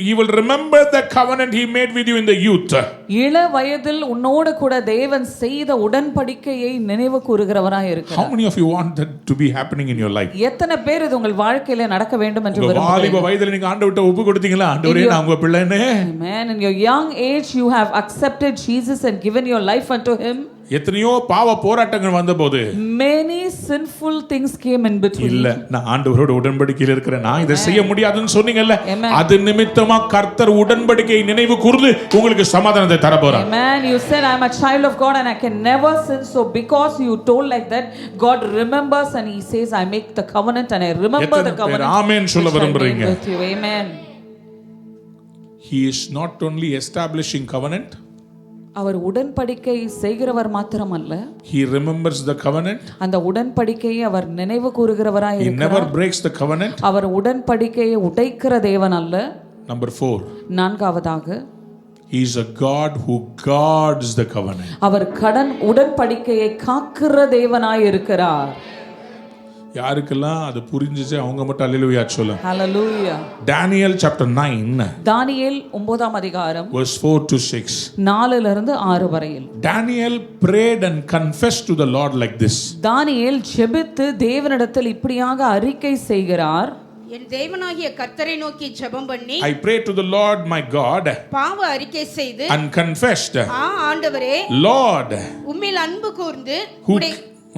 He will remember the covenant he made with you in the youth. இள வயதில் உன்னோடு கூட தேவன் செய்த உடன்படிக்கையை நினைவு கூறுகிறவராய் இருக்கிறார். How many of you want that to be happening in your life? எத்தனை பேர் இது உங்கள் வாழ்க்கையில நடக்க வேண்டும் என்று உங்க வாலிப விரும்புகிறீர்கள்? வயதில நீங்க ஆண்டவர்ட்ட ஒப்பு கொடுத்தீங்களா? ஆண்டவரே, நான் உங்க பிள்ளைனே. Amen. In your young age you have accepted Jesus and given your life unto him. எத்தனையோ பாவ போராட்டங்கள் வந்தபோது many sinful things came in between. இல்ல நான் ஆண்டவரோட உடன்படிக்கையில் இருக்கிறேன், நான் இதை செய்ய முடியாதுன்னு சொன்னீங்கல்ல, Amen. அது நிமித்தமா கர்த்தர் உடன்படிக்கையை நினைவு கூர்ந்து உங்களுக்கு சமாதானத்தை தர போறார். Amen. You said I'm a child of God and I can never sin. So because you told like that, God remembers and He says, I make the covenant and I remember the covenant. ஆமென் சொல்ல which I made விரும்புறீங்க? with you. Amen. He is not only establishing covenant, அவர் உடன்படிக்கை செய்கிறவர் மாத்திரமல்ல, he remembers the covenant. அந்த உடன்படிக்கையை அவர் நினைவு கூறுகிறவராய் He இருக்கிறார். never breaks the covenant. அவர் உடன்படிக்கையை உடைக்கிற தேவன் அல்ல. Number 4, நான்காவதாக, he is a God who guards the covenant. அவர் உடன்படிக்கையை காக்கிற தேவனாய் இருக்கிறார். யாருக்கெல்லாம் அது புரிஞ்சிச்சு அவங்க மட்டும் அல்லேலூயா சொல்லுங்க. Hallelujah. Daniel chapter 9 தானியேல் 9ஆம் அதிகாரம் verse 4 to 6. 4 இருந்து 6 வரையில். Daniel prayed and confessed to the Lord like this. தானியேல் ஜெபித்து தேவனிடத்தில் இப்படியாக அறிக்கை செய்கிறார். என் தேவனாகிய கர்த்தரை நோக்கி ஜெபம் பண்ணி, I prayed to the Lord my God பாவ அறிக்கை செய்து and confessed, ஆண்டவரே, Lord, உம்மில் அன்பு கூர்ந்து who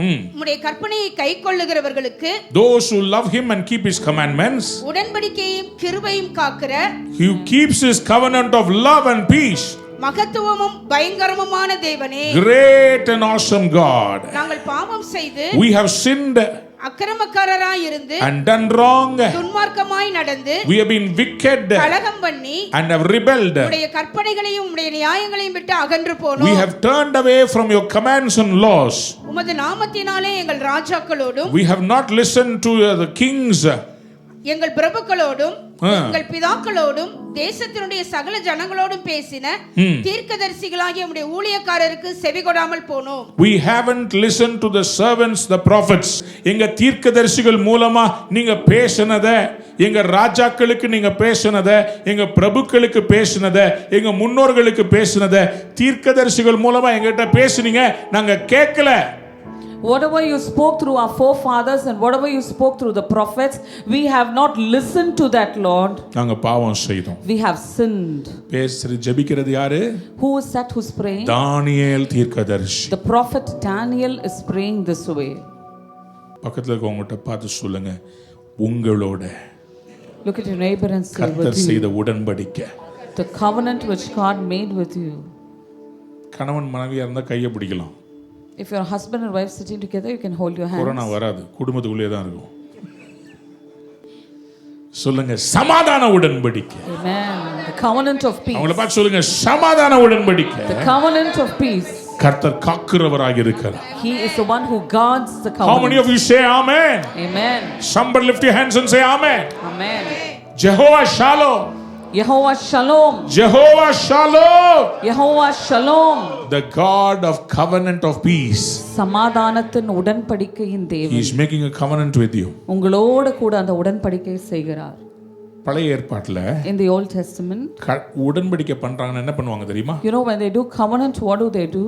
உம்முடைய கற்பனையை கைக்கொள்ளுகிறவர்களுக்கு, those who love him and keep his commandments, உடன்படிக்கையும் கிருபையும் காக்கிற, who keeps his covenant of love and peace, மகத்துவமும் பயங்கரமுமான தேவனே, great and awesome God, நாங்கள் பாவம் செய்து we have sinned அக்கிரமக்காரராய் இருந்து and done wrong, துன்மார்க்கமாய் நடந்து we have been wicked கலகம் பண்ணி and have rebelled, உம்முடைய கற்பனைகளையும் உம்முடைய நியாயங்களையும் விட்டு அகன்று we போனோம். have turned away from your commands and laws, உமது நாமத்தினாலே எங்கள் ராஜாக்களோடும் we have not listened to the kings, எங்கள் பிரபுக்களோடும் எங்கள் பிதாக்களோடும் தேசத்தினுடைய சகல ஜனங்களோடும் பேசின தீர்க்கதரிசிகளாகிய உம்முடைய ஊழியக்காரருக்கு செவிகொடாமல் போனோம். we haven't listened to the servants, the prophets. எங்க தீர்க்கதரிசிகள் மூலமா நீங்க பேசினத, எங்க ராஜாக்களுக்கு நீங்க பேசினத, எங்க பிரபுக்களுக்கு பேசினத, எங்க முன்னோர்களுக்கு பேசினத தீர்க்கதரிசிகள் மூலமா எங்கிட்ட பேசுனீங்க, நாங்க கேட்கல. Whatever you spoke through our forefathers and whatever you spoke through the prophets, we have not listened to that, Lord. நாங்க பாவம் செய்தோம். We have sinned. பேசுறது ஜெபிக்கிறது யாரு? Who is that who's praying? தானியேல் தீர்க்கதரிசி. The prophet Daniel is praying this way. பக்கத்துல இருக்கவங்ககிட்ட பார்த்து சொல்லுங்க, உங்களோட Look at your neighbor and say கர்த்தர் with செய்த you, உடன்படிக்கை, the covenant which God made with you. கணவன் மனைவியா இருந்தா கையை பிடிக்கலாம். If your husband and wife sitting together, you can hold your hands. Corona வராது, குடும்பத்துக்குள்ளே தான் இருக்கும். சொல்லுங்க, சமாதான உடன்படிக்கை. Amen. The covenant of peace. அவங்கள பார்த்து சொல்லுங்க, சமாதான உடன்படிக்கை. The covenant of peace. கர்த்தர் காக்கிறவராக இருக்கிறார். He is the one who guards the How many covenant. of you say amen? Amen. Somebody lift your hands and say amen. Amen. Jehovah Shalom. Yehovah Shalom. Jehovah Shalom. Yehovah Shalom. The God of covenant of peace. சமாதானத்தின் உடன்படிக்கையின் He தேவன் is making a covenant with you. உங்களோடு கூட அந்த உடன்படிக்கை செய்கிறார். பழைய ஏற்பாட்டுல In the Old Testament, உடன்படிக்கை பண்றாங்கன்னா என்ன பண்ணுவாங்க தெரியுமா? you know, when they do covenant, what do they do?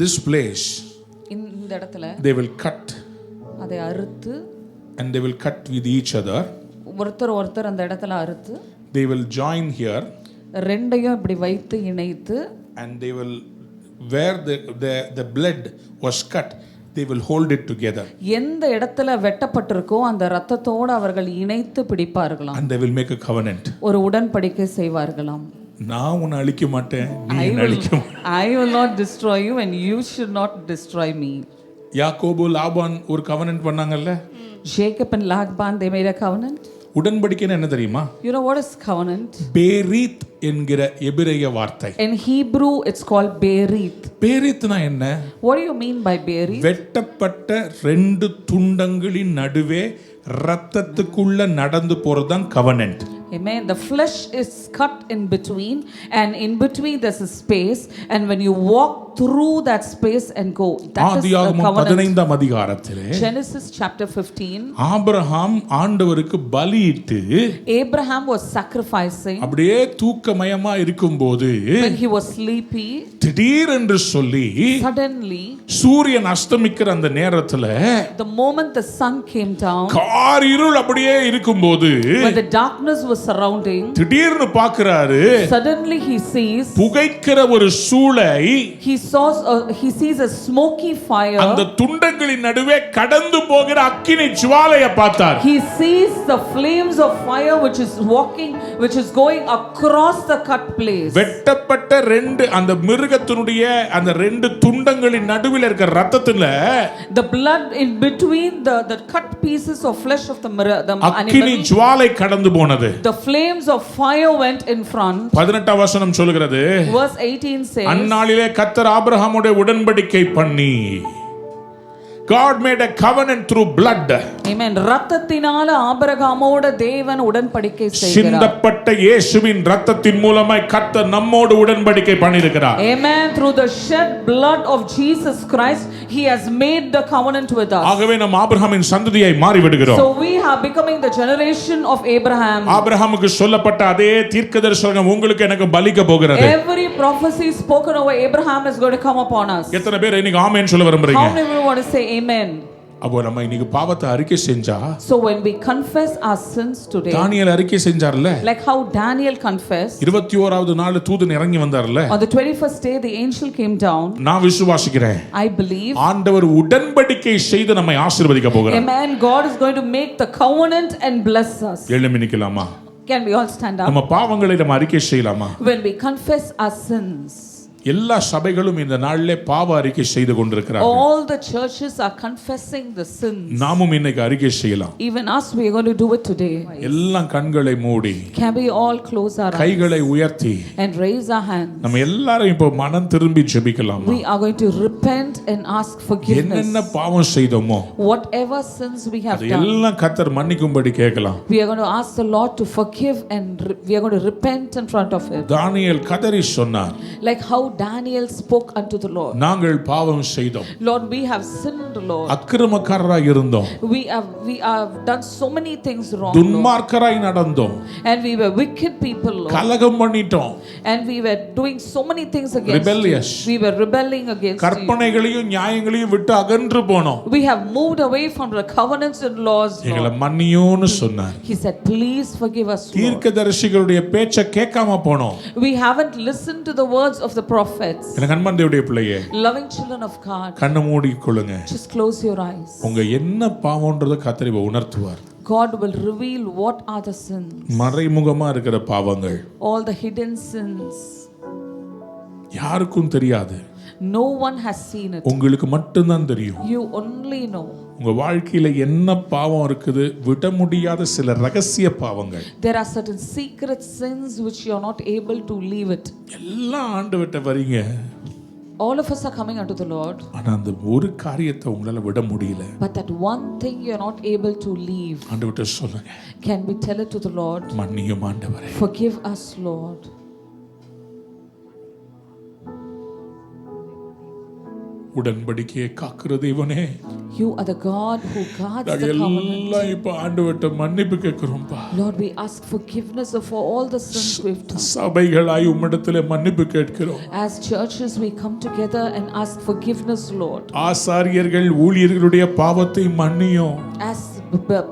This place இந்த இடத்துல they will cut அதை அறுத்து, and they will cut with each other. ஒருத்தர் அந்த இடத்துல அறுத்து, They will join here ரெண்டையும் இப்படி வைத்து இணைத்து, and they will, where the blood was cut, they will hold it together எந்த இடத்துல வெட்டப்பட்டிருக்கோ அந்த இரத்தத்தோடு அவர்கள் இணைத்து பிடிப்பார்களாம். and they will make a covenant. ஒரு உடன்படிக்கை செய்வார்களாம். நான் உன்னை அழிக்க மாட்டேன், நீ என்னை அழிக்க மாட்டே. I will not destroy you and you should not destroy me. யாக்கோபு லாபான் ஒரு covenant பண்ணாங்கல்ல? Jacob and Laban, they made a covenant. உடன்படிக்கைன்னா என்ன தெரியுமா? You know what is covenant? Berith என்கிற எபிரேய வார்த்தை. In Hebrew it's called berith. பேரீத்னா என்ன? What do you mean by berith? வெட்டப்பட்ட ரெண்டு துண்டங்களின் நடுவே இரத்தத்துக்குள்ள நடந்து போறதுதான் covenant. Amen. The flesh is cut in between and in between there's a space and when you walk through that space and go, that is a covenant. 15ஆம் அதிகாரத்திலே Genesis chapter 15, Abraham ஆண்டவருக்கு பலியிட்டு Abraham was sacrificing. அப்படியே தூக்கமயமா இருக்கும்போது When he was sleepy, திடீரென்று சொல்லி suddenly சூரியன் அஸ்தமிக்கிற அந்த நேரத்துல the moment the sun came down, காரிருள் அப்படியே இருக்கும்போது when the darkness was was surrounding. திடீர்னு பார்க்கிறாரு, Suddenly he sees, புகைக்கிற ஒரு சூளை he sees a smoky fire. அந்த துண்டங்களின் நடுவே கடந்து போகிற அக்கினி ஜுவாலையை பார்த்தார். He sees the flames of fire which is going across the cut place. வெட்டப்பட்ட அந்த மிருகத்தினுடைய அந்த ரெண்டு துண்டங்களின் நடுவில் இருக்கிற ரத்தத்துல the blood in between the cut pieces of flesh of the அக்கினி animal. ஜுவாலை கடந்து போனது. The flames of fire went in front. 18 வசனம் சொல்கிறது, Verse 18 says, அந்நாளிலே கர்த்தர் ஆபிரகாமோடு உடன்படிக்கை பண்ணி, God made a covenant through blood. Amen. ரத்தத்தினால ஆபிரகாமோடு தேவன் உடன்படிக்கை செய்கிறார். சிந்தப்பட்ட இயேசுவின் ரத்தத்தின் மூலமாய் கர்த்தர் நம்மோடு உடன்படிக்கை பண்ணியிருக்கிறார். Amen. Through the shed blood of Jesus Christ, he has made the covenant with us. ஆகவே நாம் ஆபிரகாமின் சந்ததியாய் மாறி விடுகிறோம். So we are becoming the generation of Abraham. ஆபிரகாமுக்கு சொல்லப்பட்ட அதே தீர்க்கதரிசனம் உங்களுக்கு எனக்கு பலிக்க போகிறது. Every prophecy spoken over Abraham is going to come upon us. எத்தனை பேர் இன்னைக்கு ஆமென் சொல்ல விரும்புறீங்க? How many want to say amen? அப்போ நம்ம இன்னைக்கு பாவத்தை அறிக்கை செஞ்சா, So when we confess our sins today, தானியேல் அறிக்கை செஞ்சார்ல, like how Daniel confessed, 21வது நாள் தூதன் இறங்கி வந்தார்ல, on the 21st day the angel came down. நான் விசுவாசிக்கிறேன், I believe, ஆண்டவர் உடன்படிக்கை செய்து நம்மை ஆசீர்வதிக்க போகிறார். amen. God is going to make the covenant and bless us. எழும்பி நிக்கலாமா? Can we all stand up? நம்ம பாவங்களை நம்ம அறிக்கை செய்யலாமா? When we confess our sins, எல்லா சபைகளும் இந்த நாளிலே பாவ அறிக்கை செய்து கொண்டிருக்கிறார்கள். all the churches are confessing the sins. நாமும் இன்னைக்கு அறிக்கை செய்யலாம். Even us, we are going to do it today. எல்லாம் கண்களை மூடி, Can we all close our eyes கைகளை உயர்த்தி, and raise our hands? நம்ம எல்லாரும் இப்போ மனம் திரும்பி ஜெபிக்கலாம். We are going to repent and ask forgiveness. என்னென்ன பாவம் செய்தோமோ Whatever sins we have அது done, எல்லாம் கர்த்தர் மன்னிக்கும்படி கேட்கலாம். we are going to ask the Lord to forgive and we are going to repent in front of Him. தானியேல் கதறி சொன்னார், Like how Daniel spoke unto the Lord. நாங்கள் பாவம் செய்தோம், Lord, we have sinned, Lord. அக்கிரமக்காரராய் இருந்தோம், We have done so many things wrong, Lord. துன்மார்க்கராய் நடந்தோம், And we were wicked people, Lord. கலகம் பண்ணிட்டோம், And we were doing so many things against rebellious. you. We were rebelling against you. கற்பனைகளையும் நியாயங்களையும் விட்டு அகன்று போனோம். We have moved away from the covenants and laws, எங்களை Lord. மன்னியோன்னு சொன்னார். He said, please forgive us, Lord. தீர்க்கதரிசிகளுடைய பேச்சை கேட்காம போனோம். We haven't listened to the words of the prophets. எனக்கு அன்பார்ந்தவருடைய பிள்ளையே, Loving children of God, கண்ணை மூடி கொள்ளுங்க. just close your eyes. உங்க என்ன பாவம்ன்றதை கர்த்தர் உணர்த்துவார். God will reveal what are the sins. மறைமுகமா இருக்கிற பாவங்கள், All the hidden sins. யாருக்கும் தெரியாது. No one has seen it. உங்களுக்கு மட்டும்தான் தெரியும். You only know. உங்க வாழ்க்கையில என்ன பாவம் இருக்குது, விட முடியாத சில ரகசிய பாவங்கள். There are certain secret sins which you are not able to leave it. எல்லாம் ஆண்டவர்ட்ட வரீங்க. All of us are coming unto the Lord. ஆனா அந்த ஒரு காரியத்தை உங்களால விட முடியல. But that one thing you are not able to leave. ஆண்டவர்ட்ட சொல்லுங்க. Can we tell it to the Lord? மன்னியும் ஆண்டவரே. Forgive us, Lord. உடன்படிக்கையை காக்கிற தேவனே, You are the God who guards நாங்க the covenant. எல்லாம் இப்ப ஆண்டவர்ட்ட மன்னிப்பு கேட்கிறோம்பா. Lord, we ask forgiveness for all the sins we've done. சபைகளாய் உம்மிடத்திலே மன்னிப்பு கேட்கிறோம். As churches, we come together and ask forgiveness, Lord. ஆசாரியர்கள் ஊழியர்களுடைய பாவத்தை மன்னியும்.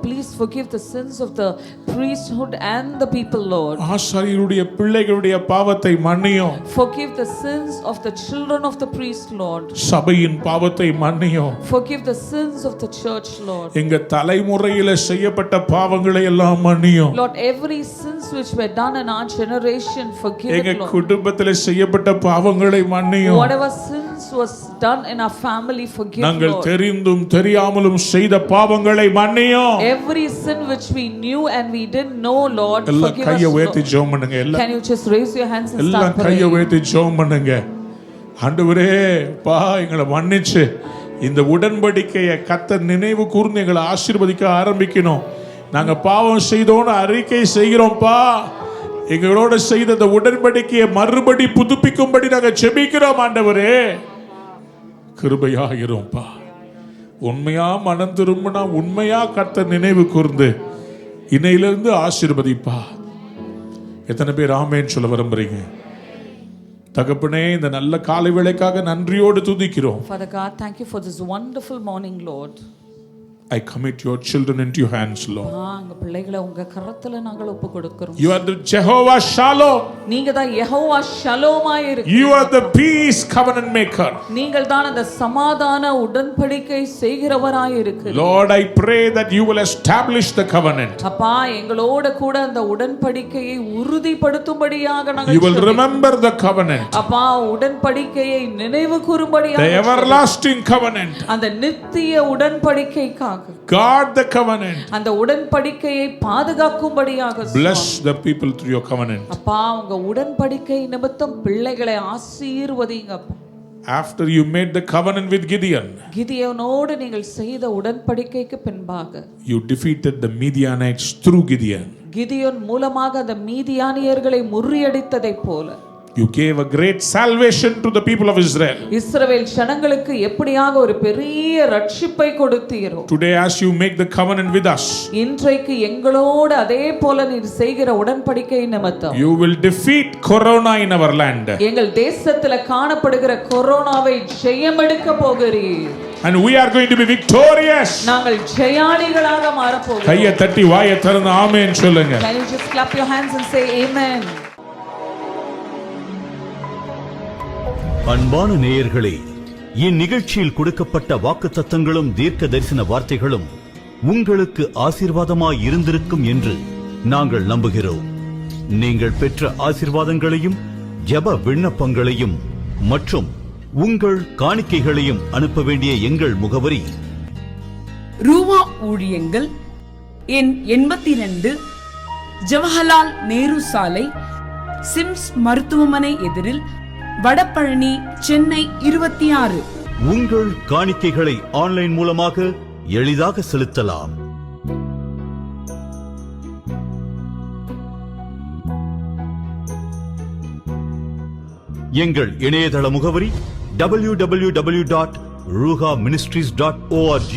Please forgive the sins of the priesthood and the people, Lord. ஆசாரியருடைய பிள்ளைகளுடைய பாவத்தை மன்னியும். Forgive the sins of the children of the priest, Lord. சபையின் பாவத்தை மன்னியும். Forgive the sins of the church, Lord. எங்க தலைமுறையில செய்யப்பட்ட பாவங்களை எல்லாம் மன்னியும். Lord, every sins which were done in our generation, forgive எங்க it, Lord. குடும்பத்திலே செய்யப்பட்ட பாவங்களை மன்னியும். Whatever sins was done in our family, forgive, நாங்கள் Lord. தெரிந்தும் தெரியாமலும் செய்த பாவங்களை மன்னியும். Every sin which we knew and we didn't know, Lord, எல்லாம் forgive us, கையை உயர்த்தி Lord. ஜெபம் பண்ணுங்க. Can you just raise your hands and எல்லாம் start கையை praying? உயர்த்தி ஜெபம் பண்ணுங்க. ஆண்டவரே, பா எங்களை மன்னிச்சு இந்த உடன்படிக்கையை கர்த்தர் நினைவு கூர்ந்து எங்களை ஆசீர்வதிக்க ஆரம்பிக்கணும். நாங்க பாவம் செய்தோன்னு அறிக்கை செய்கிறோம்ப்பா. எங்களோட செய்த இந்த உடன்படிக்கையை மறுபடி புதுப்பிக்கும்படி நாங்க ஜெபிக்கிறோம் ஆண்டவரே. கிருபையாயிரும்பா. உண்மையா மனம் திரும்பினா உண்மையா கர்த்தர் நினைவு கூர்ந்து இன்னையிலிருந்து ஆசீர்வதிப்பா. எத்தனை பேர் ஆமேன்னு சொல்ல விரும்புறீங்க? தகப்பனே, இந்த நல்ல காலை வேளைக்காக நன்றியோடு துதிக்கிறோம். Father God, thank you for this wonderful morning, Lord. I commit your children into your hands, Lord. உங்க பிள்ளைகளை உங்க கரத்துல நாங்கள் ஒப்பு கொடுக்கிறோம். You are the Jehovah Shalom. நீங்க தான் யெகோவா ஷலோமாய் இருக்கீங்க. You are the peace covenant maker. நீங்கள் தான் அந்த சமாதான உடன்படிக்கை செய்கிறவராய் இருக்கிறீங்க. Lord, I pray that you will establish the covenant. அப்பா எங்களோட கூட அந்த உடன்படிக்கையை உறுதிப்படுத்தும்படியாக நாங்கள் You will remember the covenant. அப்பா உடன்படிக்கையை நினைவு கூறும்படியாக The everlasting covenant. அந்த நித்திய உடன்படிக்கைக்காக Guard the covenant. அந்த உடன்படிக்கையை பாதுகாக்கும்படியாக Bless the people through your covenant. அப்பா உங்க உடன்படிக்கை நிமித்தம் பிள்ளைகளை ஆசீர்வதிங்க அப்பா. After you made the covenant with Gideon, கிதியோனோடு நீங்கள் செய்த உடன்படிக்கைக்கு பின்பாக you defeated the Midianites through Gideon. Gideon மூலமாக அந்த மீதியானியர்களை முறியடித்ததைப் போல You gave a great salvation to the people of Israel. இஸ்ரவேல் ஜனங்களுக்கு எப்படியாக ஒரு பெரிய ரட்சிப்பை கொடுத்தீரோ, Today, as you make the covenant with us, இன்றைக்கு எங்களோடு அதே போல நீர் செய்கிற உடன்படிக்கை நிமித்தம் you will defeat corona in our land. எங்கள் தேசத்துல காணப்படுகிற கொரோனாவை ஜெயமெடுக்க போகிறீர். And we are going to be victorious. நாங்கள் ஜெயாளிகளாக மாறப் போகிறோம். கையை தட்டி வாயை திறந்து ஆமென் சொல்லுங்க. Can you just clap your hands and say amen? அன்பான நேயர்களே, இந்நிகழ்ச்சியில் கொடுக்கப்பட்ட வாக்குத்தத்தங்களும் தீர்க்க தரிசன வார்த்தைகளும் உங்களுக்கு ஆசீர்வாதமாய் இருந்திருக்கும் என்று நாங்கள் நம்புகிறோம். நீங்கள் பெற்ற ஆசீர்வாதங்களையும் ஜெப விண்ணப்பங்களையும் மற்றும் உங்கள் காணிக்கைகளையும் அனுப்ப வேண்டிய எங்கள் முகவரி: ரூவா ஊழியங்கள், எண் 82, ஜவஹர்லால் நேரு சாலை, சிம்ஸ் மருத்துவமனை எதிரில், வடபழனி, சென்னை 26. உங்கள் காணிக்கைகளை ஆன்லைன் மூலமாக எளிதாக செலுத்தலாம். எங்கள் இணையதள முகவரி www.ruhaministries.org.